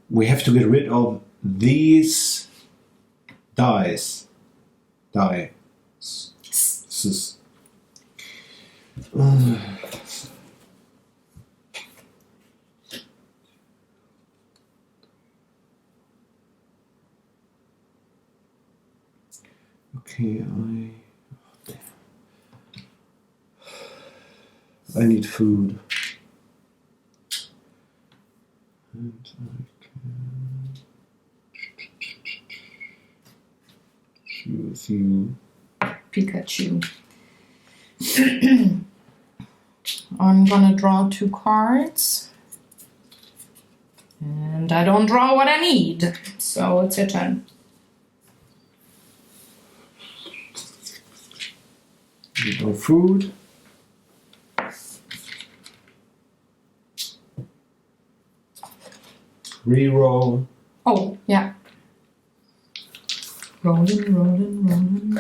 We have to get rid of these dice. Okay, I need food. And I can choose you. Pikachu. I'm gonna draw 2 cards. And I don't draw what I need. So it's your turn. No food. Reroll. Oh, yeah. Rolling.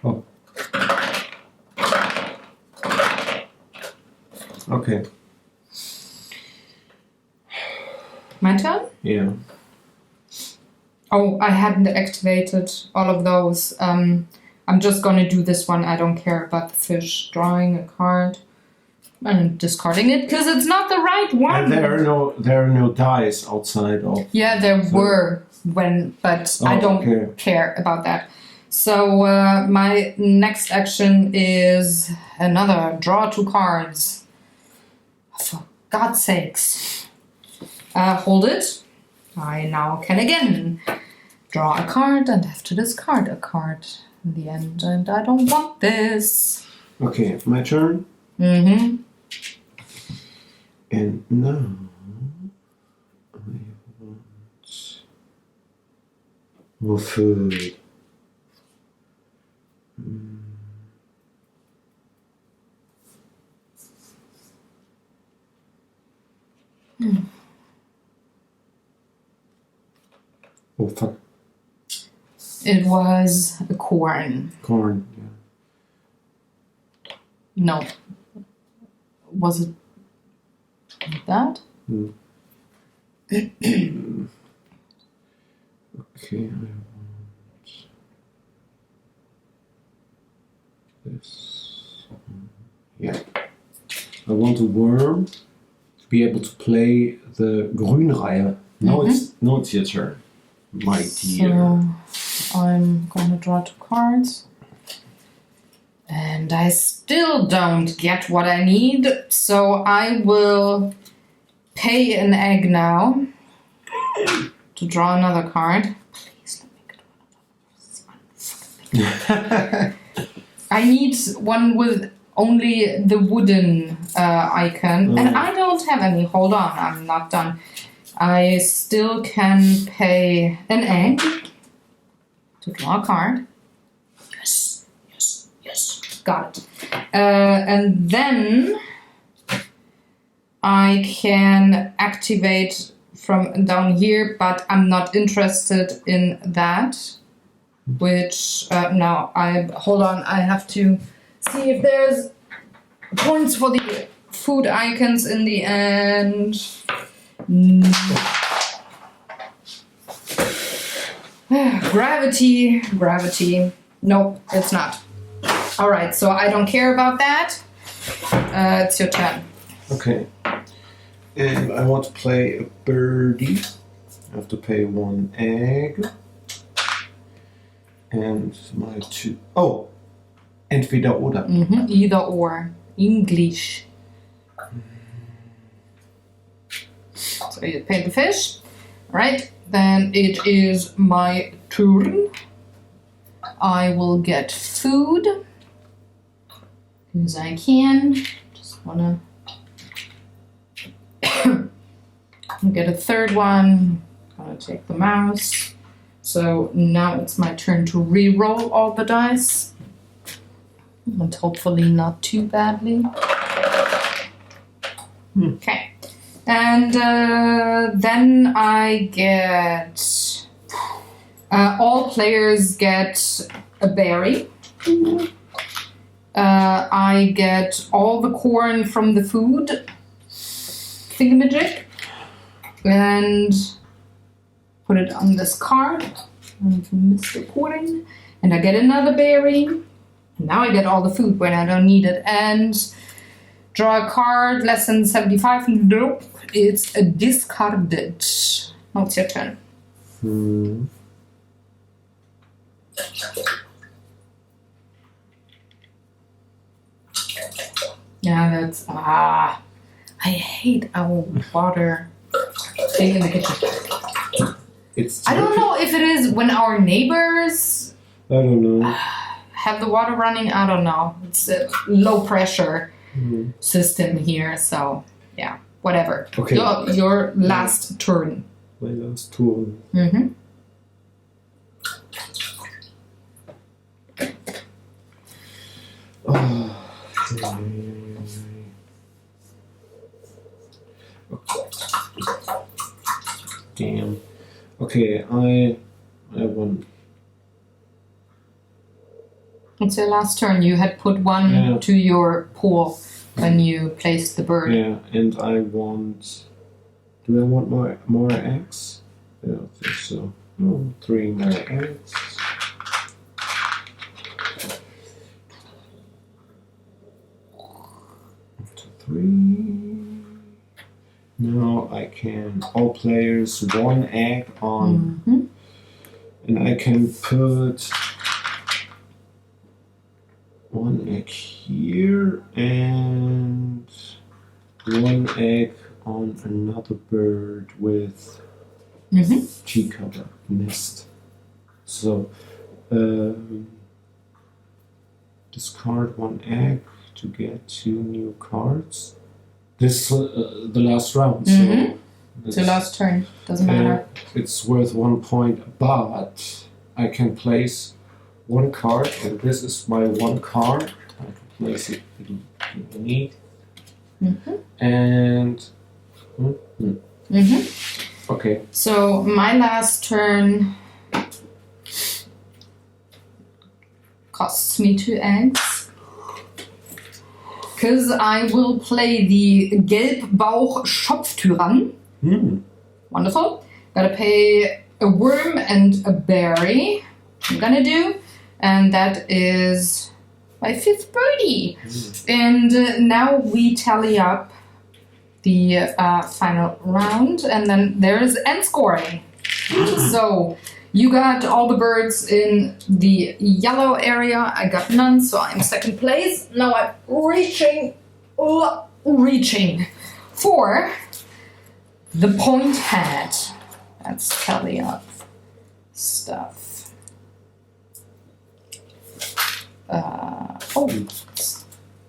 Oh. Okay. My turn? Yeah. Oh, I hadn't activated all of those. I'm just gonna do this one. I don't care about the fish. Drawing a card and discarding it because it's not the right one. And there are no dice outside of. Yeah, there were but I don't care about that. So my next action is another draw 2 cards. For God's sakes. Hold it. I now can again draw a card and have to discard a card in the end. And I don't want this. Okay, my turn. Mm-hmm. And now I want more food. Oh fuck. It was a corn. Corn, yeah. No. Was it like that? Okay, I want this. Yeah. I want a worm to be able to play the Grünreihe. Now it's your turn, my dear. So I'm gonna draw 2 cards. And I still don't get what I need, so I will pay an egg now to draw another card. Please let me get one. I need one with only the wooden icon, and I don't have any. Hold on, I'm not done. I still can pay an egg to draw a card. Yes, yes, yes. Got it. And then I can activate from down here, but I'm not interested in that. Which, now, hold on, I have to see if there's points for the food icons in the end. Gravity. Nope, it's not. Alright, so I don't care about that. It's your turn. Okay. And I want to play a birdie. I have to pay 1 egg. And my 2... Oh! Entweder oder. Either or. English. So you pay the fish. Alright, then it is my turn. I will get food. As I can. Just wanna get a third one. Gonna take the mouse. So now it's my turn to re-roll all the dice. And hopefully not too badly. Okay. And then I get... all players get a berry. I get all the corn from the food thingamajig. And put it on this card. And misrecording. And I get another berry. Now I get all the food when I don't need it. And draw a card less than 75. Nope. It's discarded. Now it's your turn. Yeah, that's... I hate our water thing in the kitchen. I don't know if it is when our neighbors... I don't know. Have the water running? I don't know. It's a low pressure system here, so yeah, whatever. Okay. Your last turn. My last turn. Damn. Okay, I won. It's your last turn. You had put one to your paw when you placed the bird. Yeah, and I want... Do I want more eggs? I don't think so. No, 3 more eggs. Up to 3. Now I can... All players 1 egg on... And I can put egg here and 1 egg on another bird with teacup nest. So discard 1 egg to get 2 new cards. This the last round. So it's the last turn. Doesn't matter. It's worth 1 point, but I can place 1 card, and this is my 1 card. I can place it beneath. And okay. So my last turn costs me 2 eggs. Because I will play the Gelbbauch-Schopftyrann. Wonderful. Gotta pay a worm and a berry. I'm gonna do. And that is my 5th birdie. And now we tally up the final round. And then there's end scoring. So you got all the birds in the yellow area. I got none, so I'm 2nd place. Now I'm reaching for the point head. Let's tally up stuff.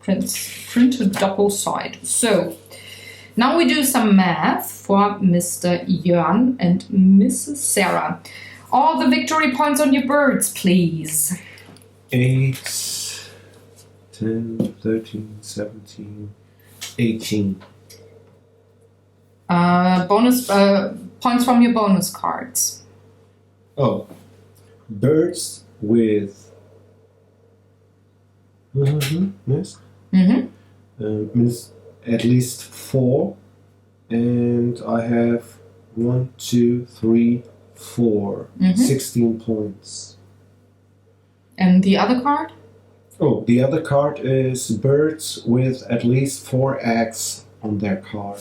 It's printed double side. So now we do some math for Mr. Jörn and Mrs. Sarah. All the victory points on your birds, please. 8, 10, 13, 17, 18. Bonus points from your bonus cards. Oh, birds with yes. Means at least 4, and I have 1, 2, 3, 4, 16 points. And the other card? Oh, the other card is birds with at least 4 eggs on their card.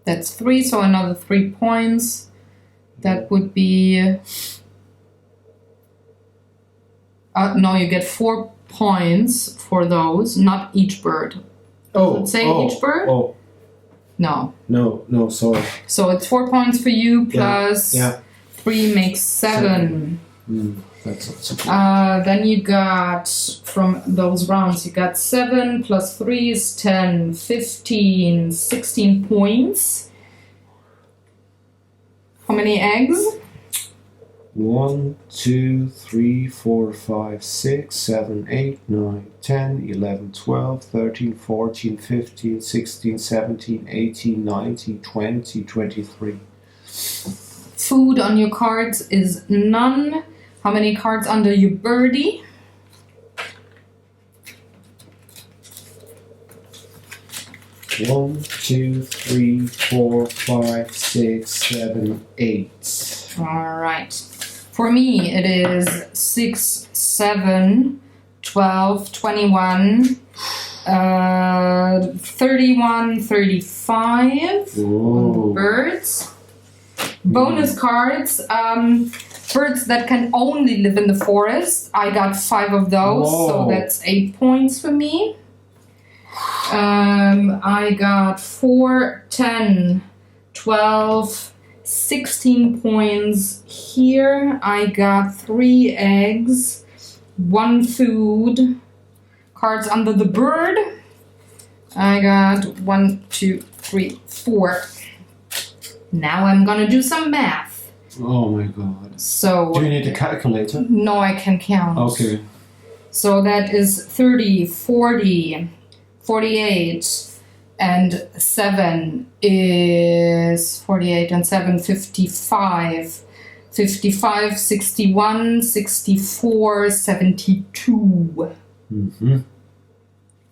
That's 3, so another 3 points. That would be... no, you get 4 points for those, not each bird. Does it say each bird? Oh. No. No, sorry. So it's 4 points for you plus 3 makes 7. That's not so good. Then you got, from those rounds, you got 7 plus 3 is 10, 15, 16 points. How many eggs? 1, 2, 3, 4, 5, 6, 7, 8, 9, 10, 11, 12, 13, 14, 15, 16, 17, 18, 19, 20, 23. Food on your cards is none. How many cards under your birdie? One, 2, 3, 4, 5, 6, 7, 8. All right. For me, it is 6, 7, 12, 21, 31, 35 on birds. Bonus cards, birds that can only live in the forest. I got 5 of those, so that's 8 points for me. I got 4, 10, 12, 16 points here. I got 3 eggs, 1 food, cards under the bird. I got 1, 2, 3, 4. Now I'm gonna do some math. Oh my god. So, do you need a calculator? No, I can count. Okay. So that is 30, 40, 48, and 7 is 48 and 7, 55. 55, 61, 64, 72.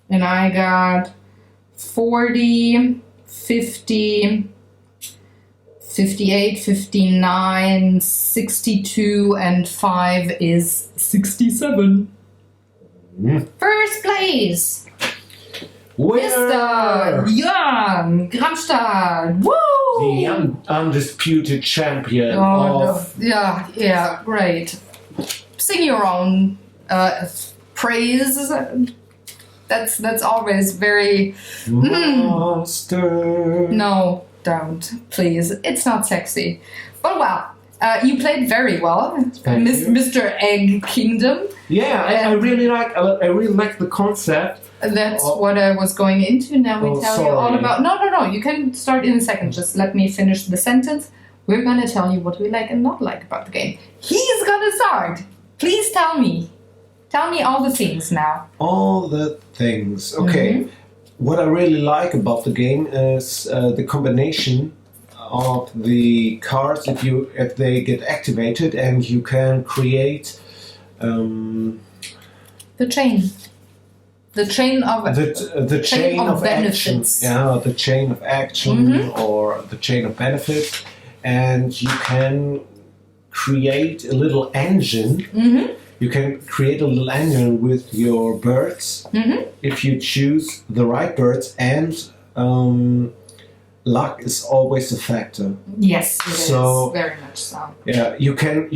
And I got 40, 50, 58, 59, 62, and 5 is 67. First place! Mr. Jörn Gramstad! Woo! The undisputed champion of... Yeah, great. Sing your own praise. That's always very... Monster. No, don't, please. It's not sexy. But well, you played very well, Mr. Egg Kingdom. Yeah, I really like the concept. That's what I was going into. Now we tell you all about... No. You can start in a second. Just let me finish the sentence. We're going to tell you what we like and not like about the game. He's going to start. Please tell me. Tell me all the things now. All the things. Okay. What I really like about the game is the combination of the cards if they get activated, and you can create the chain. The chain of the chain of benefits. Action. Yeah, the chain of action or the chain of benefits, and you can create a little engine. You can create a little engine with your birds if you choose the right birds, and luck is always a factor. Yes, it is very much so. Yeah, you can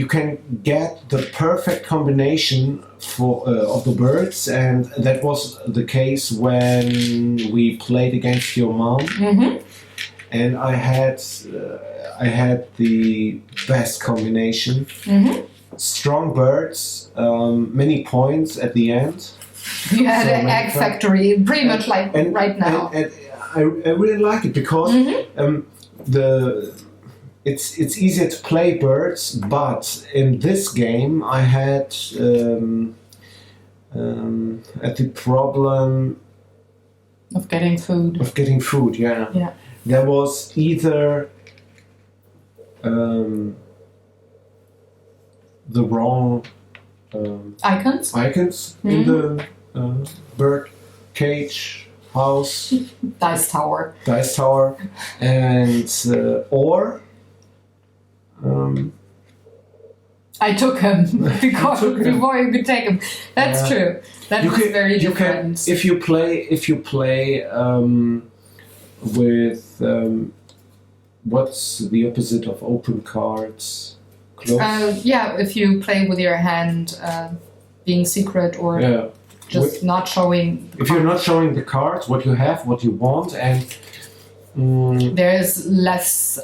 get the perfect combination of the birds, and that was the case when we played against your mom. And I had the best combination. Strong birds, many points at the end. You had an egg factory, pretty much like right now. And I really like it because it's easier to play birds, but in this game I had the problem of getting food. Yeah. There was either the wrong icons in the bird cage house, dice tower, and or I took him before you could take him. That's true. That is very different. If you play with what's the opposite of open cards? If you play with your hand being secret or just not showing... If you're not showing the cards, what you have, what you want, and... there is less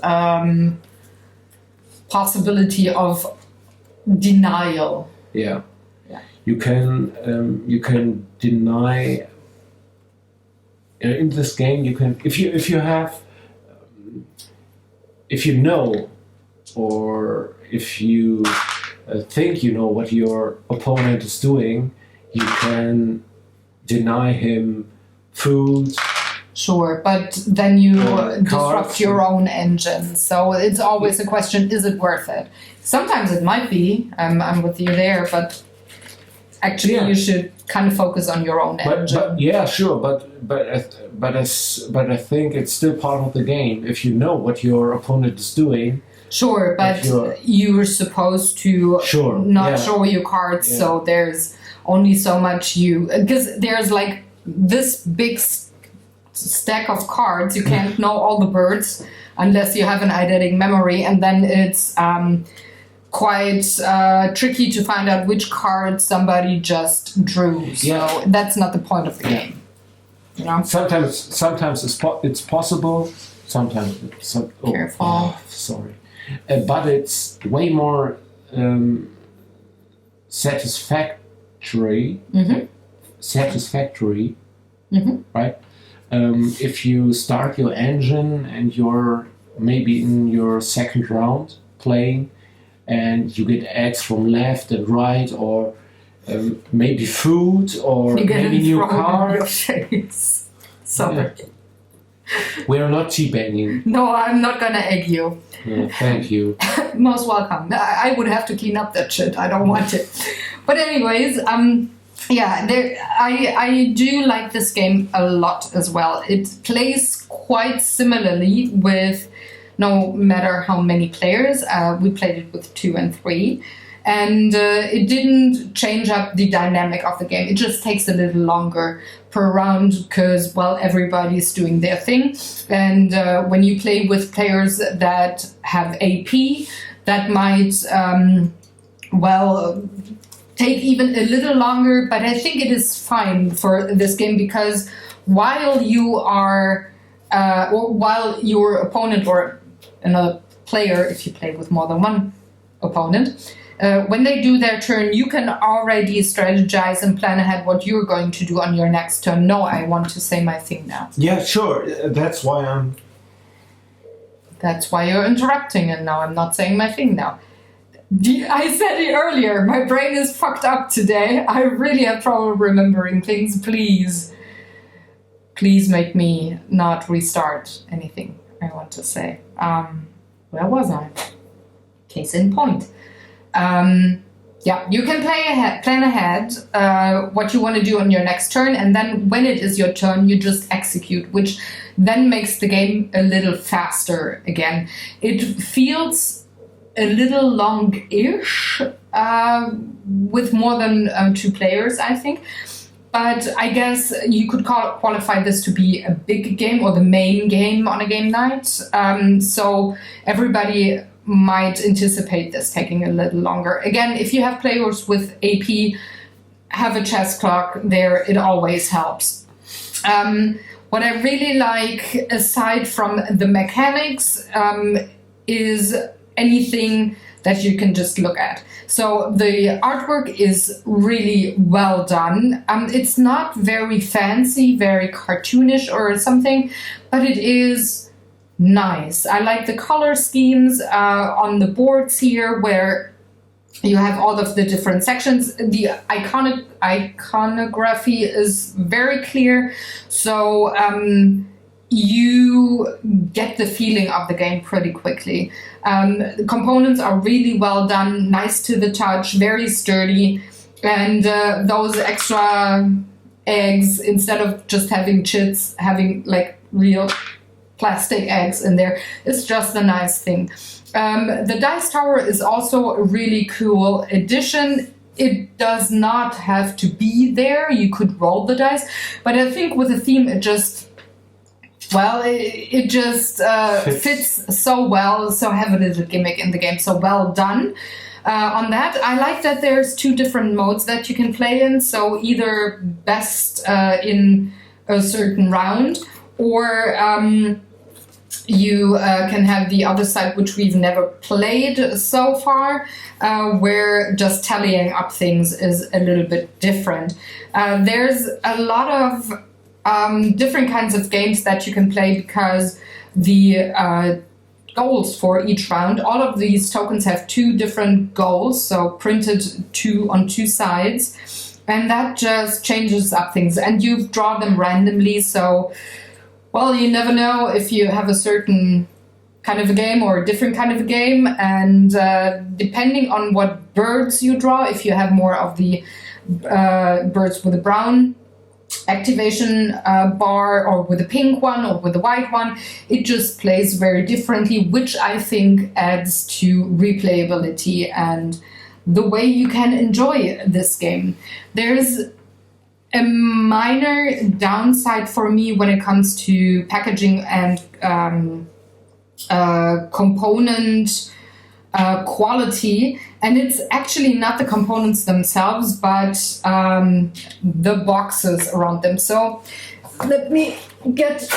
possibility of denial. Yeah. You can deny... in this game, you can... If you know, or if you think you know what your opponent is doing, you can deny him food. Sure, but then you disrupt your own engine. So it's always a question, is it worth it? Sometimes it might be, I'm with you there, but actually you should kind of focus on your own engine. But I think it's still part of the game. If you know what your opponent is doing. Sure, but you're supposed to not show your cards, so there's only so much because there's like this big stack of cards. You can't know all the birds unless you have an eidetic memory, and then it's quite tricky to find out which card somebody just drew. So that's not the point of the game. You know? Sometimes it's possible. Sometimes it's careful. Oh, sorry. But it's way more satisfactory. Right? If you start your engine and you're maybe in your second round playing, and you get eggs from left and right, or maybe food, or maybe new cards. Sorry. We're not teabagging. No, I'm not gonna egg you. Thank you. Most welcome. I would have to clean up that shit. I don't want it. But anyways, I do like this game a lot as well. It plays quite similarly with no matter how many players. We played it with 2 and 3. And it didn't change up the dynamic of the game. It just takes a little longer per round because, well, everybody's doing their thing. And when you play with players that have AP, that might, take even a little longer, but I think it is fine for this game because while you are, or while your opponent or another player, if you play with more than one opponent, when they do their turn, you can already strategize and plan ahead what you're going to do on your next turn. No, I want to say my thing now. Yeah, sure. That's why you're interrupting, and now I'm not saying my thing now. I said it earlier, my brain is fucked up today. I really have trouble remembering things. Please make me not restart anything I want to say. Where was I? Case in point. You can plan ahead what you want to do on your next turn, and then when it is your turn, you just execute, which then makes the game a little faster again. It feels a little long-ish with more than 2 players, I think. But I guess you could qualify this to be a big game or the main game on a game night. So everybody might anticipate this taking a little longer. Again, if you have players with AP, have a chess clock there. It always helps. What I really like, aside from the mechanics, is anything that you can just look at. So the artwork is really well done. It's not very fancy, very cartoonish or something, but it is nice. I like the color schemes on the boards here, where you have all of the different sections. The iconography is very clear, so you get the feeling of the game pretty quickly. The components are really well done, nice to the touch, very sturdy, and those extra eggs, instead of just having chits, having like real plastic eggs in there, is just a nice thing. The dice tower is also a really cool addition. It does not have to be there. You could roll the dice, but I think with the theme, it just fits so well, so have a little gimmick in the game, so well done. On that, I like that there's 2 different modes that you can play in, so either best in a certain round, or you can have the other side, which we've never played so far, where just tallying up things is a little bit different. There's a lot of different kinds of games that you can play, because the goals for each round, all of these tokens have 2 different goals, so printed 2 on 2 sides, and that just changes up things, and you draw them randomly, so you never know if you have a certain kind of a game or a different kind of a game, and depending on what birds you draw, if you have more of the birds with a brown activation bar, or with a pink one, or with a white one, it just plays very differently, which I think adds to replayability and the way you can enjoy this game. There's a minor downside for me when it comes to packaging and component quality, and it's actually not the components themselves, but the boxes around them. So let me get...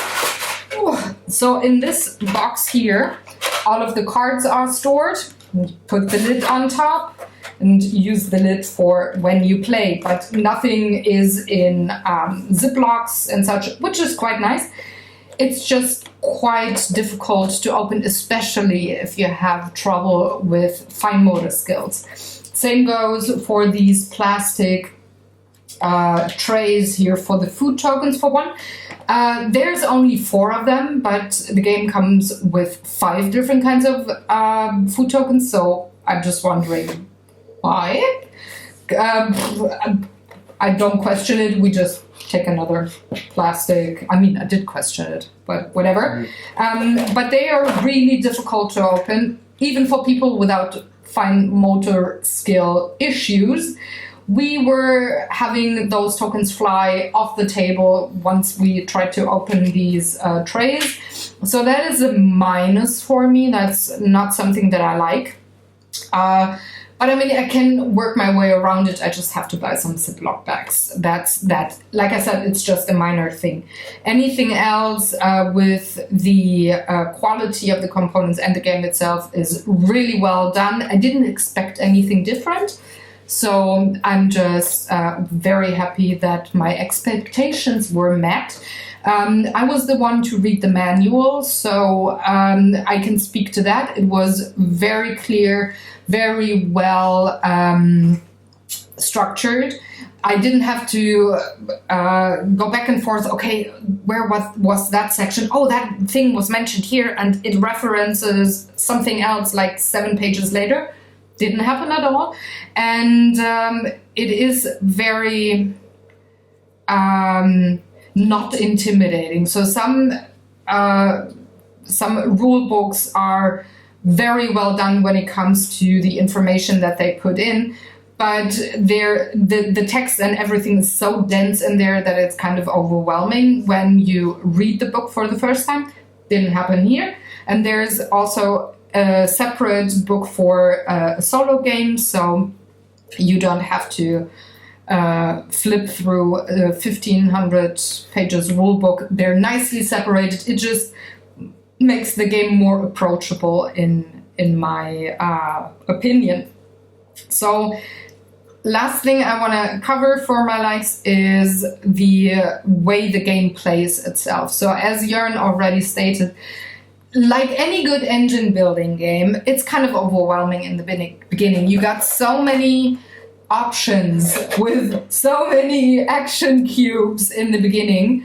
So in this box here, all of the cards are stored. Put the lid on top and use the lid for when you play, but nothing is in Ziplocs and such, which is quite nice. It's just quite difficult to open, especially if you have trouble with fine motor skills. Same goes for these plastic trays here for the food tokens, for one. There's only 4 of them, but the game comes with 5 different kinds of food tokens, so I'm just wondering why. I don't question it, we just take another plastic. I mean, I did question it, but whatever. But they are really difficult to open, even for people without fine motor skill issues. We were having those tokens fly off the table once we tried to open these trays. So that is a minus for me. That's not something that I like. But I mean, I can work my way around it. I just have to buy some Ziploc bags. That's that. Like I said, it's just a minor thing. Anything else with the quality of the components and the game itself is really well done. I didn't expect anything different. So I'm just very happy that my expectations were met. I was the one to read the manual, so I can speak to that. It was very clear, very well structured. I didn't have to go back and forth. Okay, where was that section? Oh, that thing was mentioned here, and it references something else like 7 pages later. Didn't happen at all. And it is very not intimidating. So some rule books are very well done when it comes to the information that they put in, but the text and everything is so dense in there that it's kind of overwhelming when you read the book for the first time. Didn't happen here. And there's also a separate book for a solo game, so you don't have to flip through a 1,500 pages rule book. They're nicely separated. It just makes the game more approachable in my opinion. So last thing I want to cover for my likes is the way the game plays itself. So as Jörn already stated, like any good engine building game, it's kind of overwhelming in the beginning. You got so many options with so many action cubes in the beginning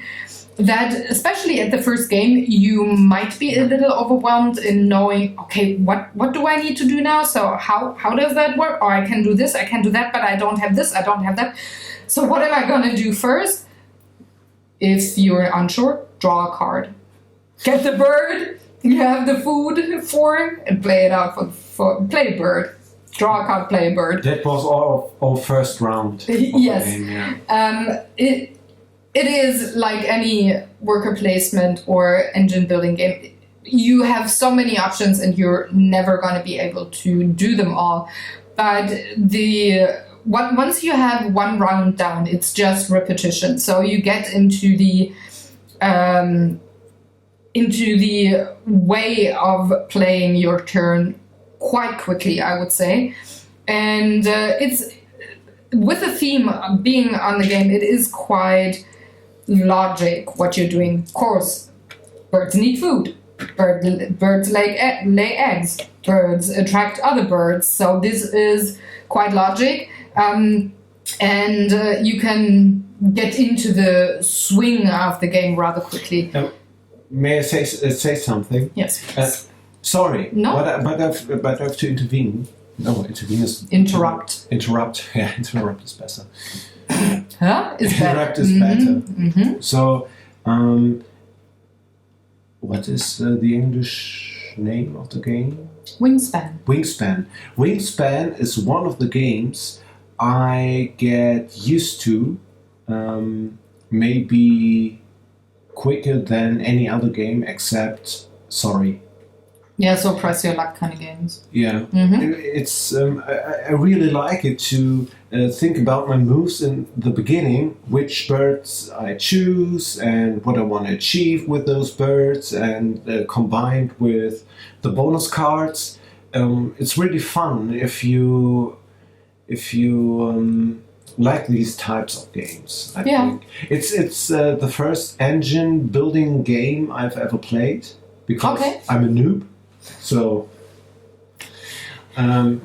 that, especially at the first game, you might be a little overwhelmed in knowing, okay, what do I need to do now? So how does that work? Or I can do this, I can do that, but I don't have this, I don't have that. So what am I going to do first? If you're unsure, draw a card. Get the bird, you have the food for it, and play it out for play bird. Draw a card, play a bird. That was all first round. Yes. The game, yeah. It is like any worker placement or engine building game. You have so many options and you're never going to be able to do them all. But once you have one round down, it's just repetition. So you get into the way of playing your turn quite quickly, I would say. And it's with the theme of being on the game, it is quite logic what you're doing. Of course, birds need food. Birds lay eggs. Birds attract other birds. So this is quite logic. And you can get into the swing of the game rather quickly. May I say something? Yes. Sorry. No. But I have to intervene. No, intervene is... Interrupt. Interrupt. Yeah, interrupt is better. Huh? Interrupt is better. Mm-hmm. So, what is the English name of the game? Wingspan. Wingspan is one of the games I get used to, maybe quicker than any other game except Sorry. Yeah, so press your luck kind of games. Yeah, it's I really like it to think about my moves in the beginning, which birds I choose and what I want to achieve with those birds, and combined with the bonus cards. It's really fun if you like these types of games. I think it's the first engine building game I've ever played because I'm a noob. So I'm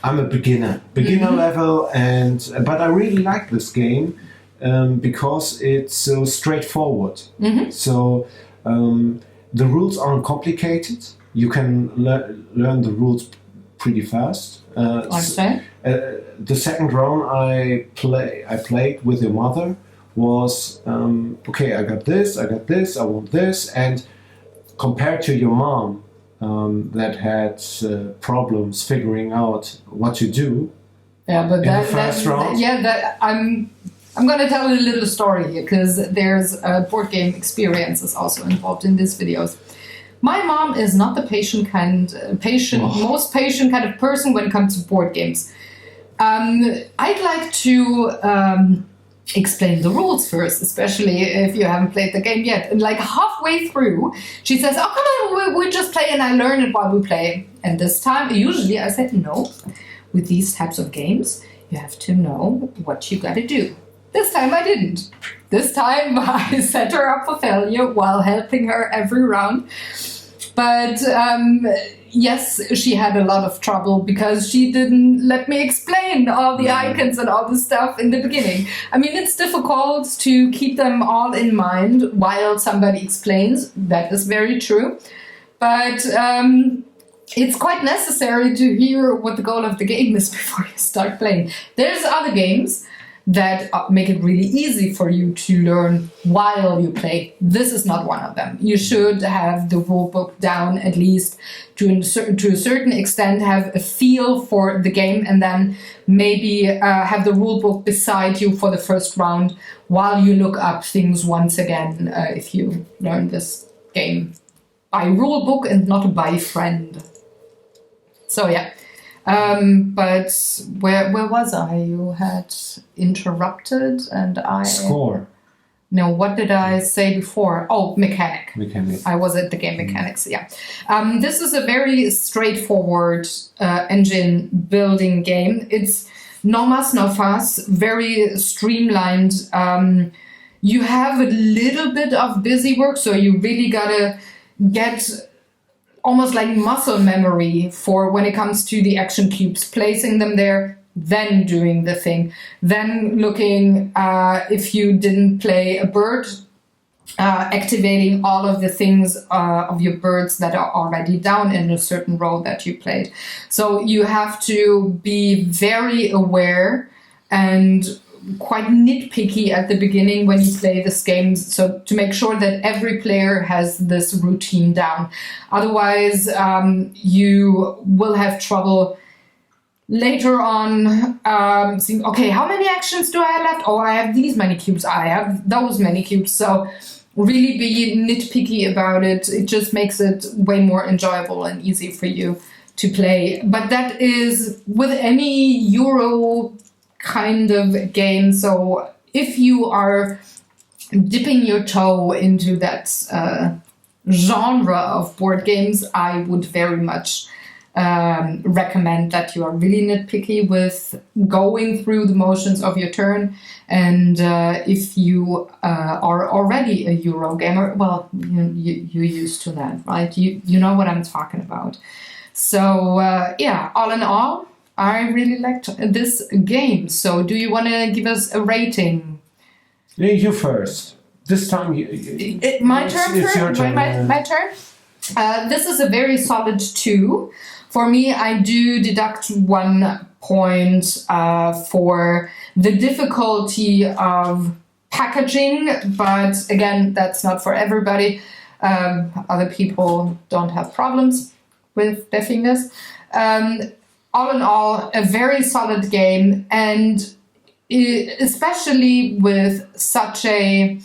a beginner level, but I really like this game because it's so straightforward. So the rules aren't complicated. You can learn the rules pretty fast. The second round I played with your mother was okay. I got this. I want this, and compared to your mom. That had problems figuring out what to do. Yeah, but the first round. I'm going to tell you a little story here because there's board game experiences also involved in these videos. My mom is not the most patient kind of person when it comes to board games. I'd like to explain the rules first, especially if you haven't played the game yet. And like halfway through, she says, "Oh, come on, we just play and I learn it while we play." And this time, usually I said, "No, with these types of games, you have to know what you gotta do." This time I didn't. This time I set her up for failure while helping her every round. But yes, she had a lot of trouble because she didn't let me explain all the icons and all the stuff in the beginning. I mean, it's difficult to keep them all in mind while somebody explains. That is very true. But it's quite necessary to hear what the goal of the game is before you start playing. There's other games that make it really easy for you to learn while you play. This is not one of them. You should have the rule book down at least to a certain extent, have a feel for the game, and then maybe have the rule book beside you for the first round while you look up things once again if you learn this game by rule book and not by friend. So yeah. But where was I? You had interrupted and I... Score. No, what did I say before? Oh, mechanic. Mechanic. I was at the game mechanics, yeah. This is a very straightforward engine building game. It's no mas, no fuss, very streamlined. You have a little bit of busy work, so you really gotta get almost like muscle memory for when it comes to the action cubes, placing them there, then doing the thing, then looking if you didn't play a bird, activating all of the things of your birds that are already down in a certain row that you played. So you have to be very aware and quite nitpicky at the beginning when you play this game, so to make sure that every player has this routine down. Otherwise, you will have trouble later on seeing, okay, how many actions do I have left? Oh, I have these many cubes. I have those many cubes. So really be nitpicky about it. It just makes it way more enjoyable and easy for you to play. But that is with any Euro kind of game. So if you are dipping your toe into that genre of board games, I would very much recommend that you are really nitpicky with going through the motions of your turn. And if you are already a Euro gamer, well, you're used to that, right? You know what I'm talking about. So yeah, all in all, I really liked this game. So do you want to give us a rating? Yeah, you first. This time my turn it's first? Your turn. My turn? This is a very solid 2. For me, I do deduct 1 point for the difficulty of packaging. But again, that's not for everybody. Other people don't have problems with their fingers. All in all, a very solid game, and especially with such a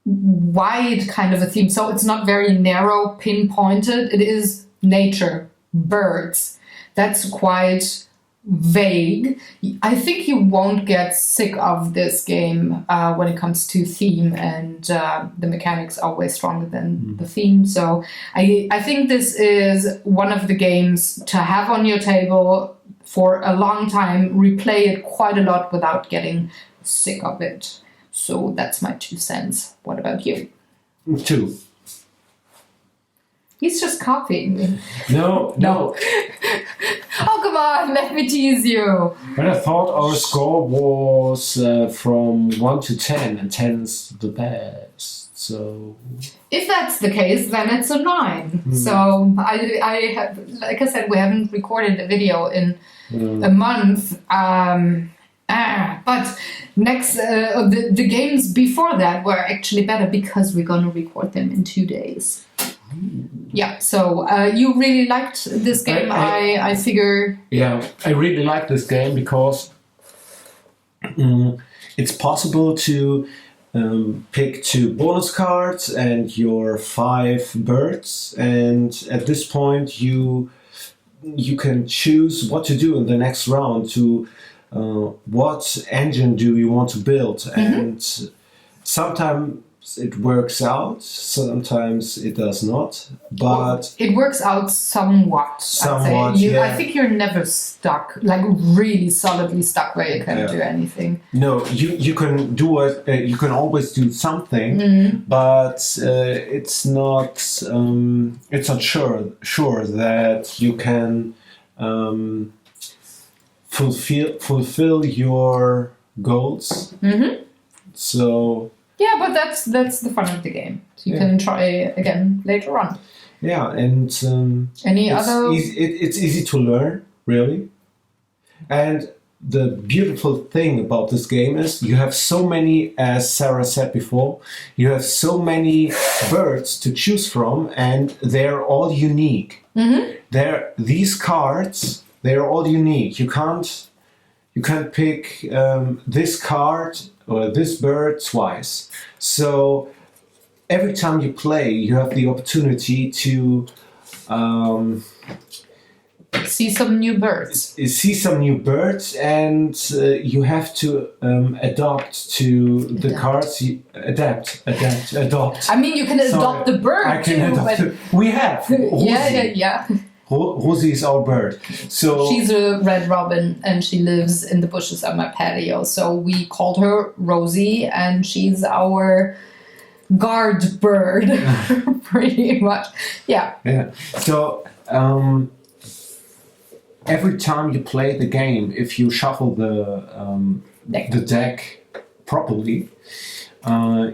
wide kind of a theme. So it's not very narrow, pinpointed. It is nature, birds. That's quite vague. I think you won't get sick of this game when it comes to theme, and the mechanics are way stronger than the theme. So I think this is one of the games to have on your table for a long time, replay it quite a lot without getting sick of it. So that's my 2 cents. What about you? 2. He's just copying me. No. Oh, come on, let me tease you. But I thought our score was from 1 to 10, and 10's the best. So if that's the case, then it's a 9. So I have, like I said, we haven't recorded a video in a month. But next, the games before that were actually better because we're going to record them in 2 days. Yeah, so you really liked this game, I figure. Yeah, I really like this game because it's possible to pick 2 bonus cards and your 5 birds, and at this point you can choose what to do in the next round. To what engine do you want to build, and sometimes it works out, sometimes it does not, but it works out somewhat. I'd say. I think you're never stuck, like really solidly stuck where you can't do anything. No, you can do it. You can always do something, but it's not. It's not sure that you can fulfill your goals. So. Yeah, but that's the fun of the game. So you can try again later on. Yeah, and it's easy to learn, really. And the beautiful thing about this game is you have so many, as Sarah said before, you have so many birds to choose from, and they're all unique. These cards, they're all unique. You can't pick this card or this bird twice. So every time you play, you have the opportunity to see some new birds. And you have to adapt to the cards. Adopt. I mean, you can adopt the bird. I can adopt it. We have. Yeah. Rosie is our bird. So she's a red robin and she lives in the bushes on my patio. So we called her Rosie, and she's our guard bird, pretty much. Yeah. So every time you play the game, if you shuffle the deck properly,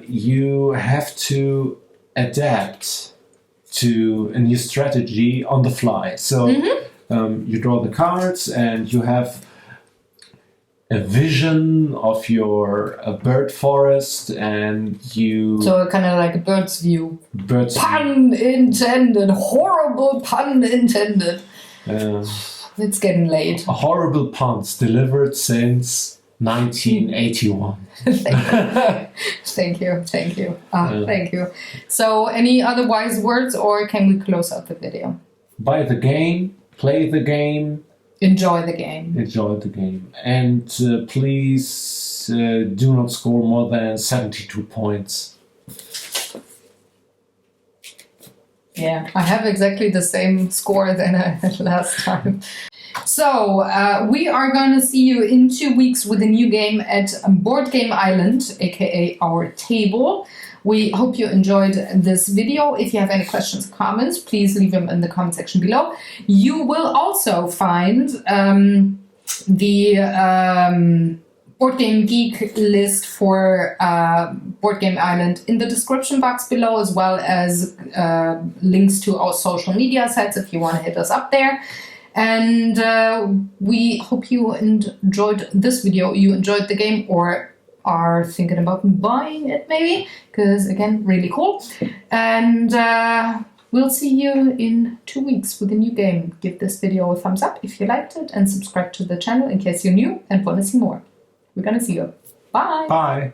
you have to adapt to a new strategy on the fly. So you draw the cards and you have a vision of your bird forest, and you... So kind of like a bird's view. Pun intended. Horrible pun intended. It's getting late. Horrible puns delivered since 1981. Thank you. Thank you. So, any other wise words, or can we close out the video? Buy the game, play the game, enjoy the game. And please do not score more than 72 points. Yeah, I have exactly the same score than I had last time. So, we are going to see you in 2 weeks with a new game at BoardGameIsland, aka our table. We hope you enjoyed this video. If you have any questions or comments, please leave them in the comment section below. You will also find the Board Game Geek list for Board Game Island in the description box below, as well as links to our social media sites if you want to hit us up there. And we hope you enjoyed this video, you enjoyed the game, or are thinking about buying it maybe, because again, really cool. And we'll see you in 2 weeks with a new game. Give this video a thumbs up if you liked it, and subscribe to the channel in case you're new and want to see more. We're gonna see you. Bye! Bye!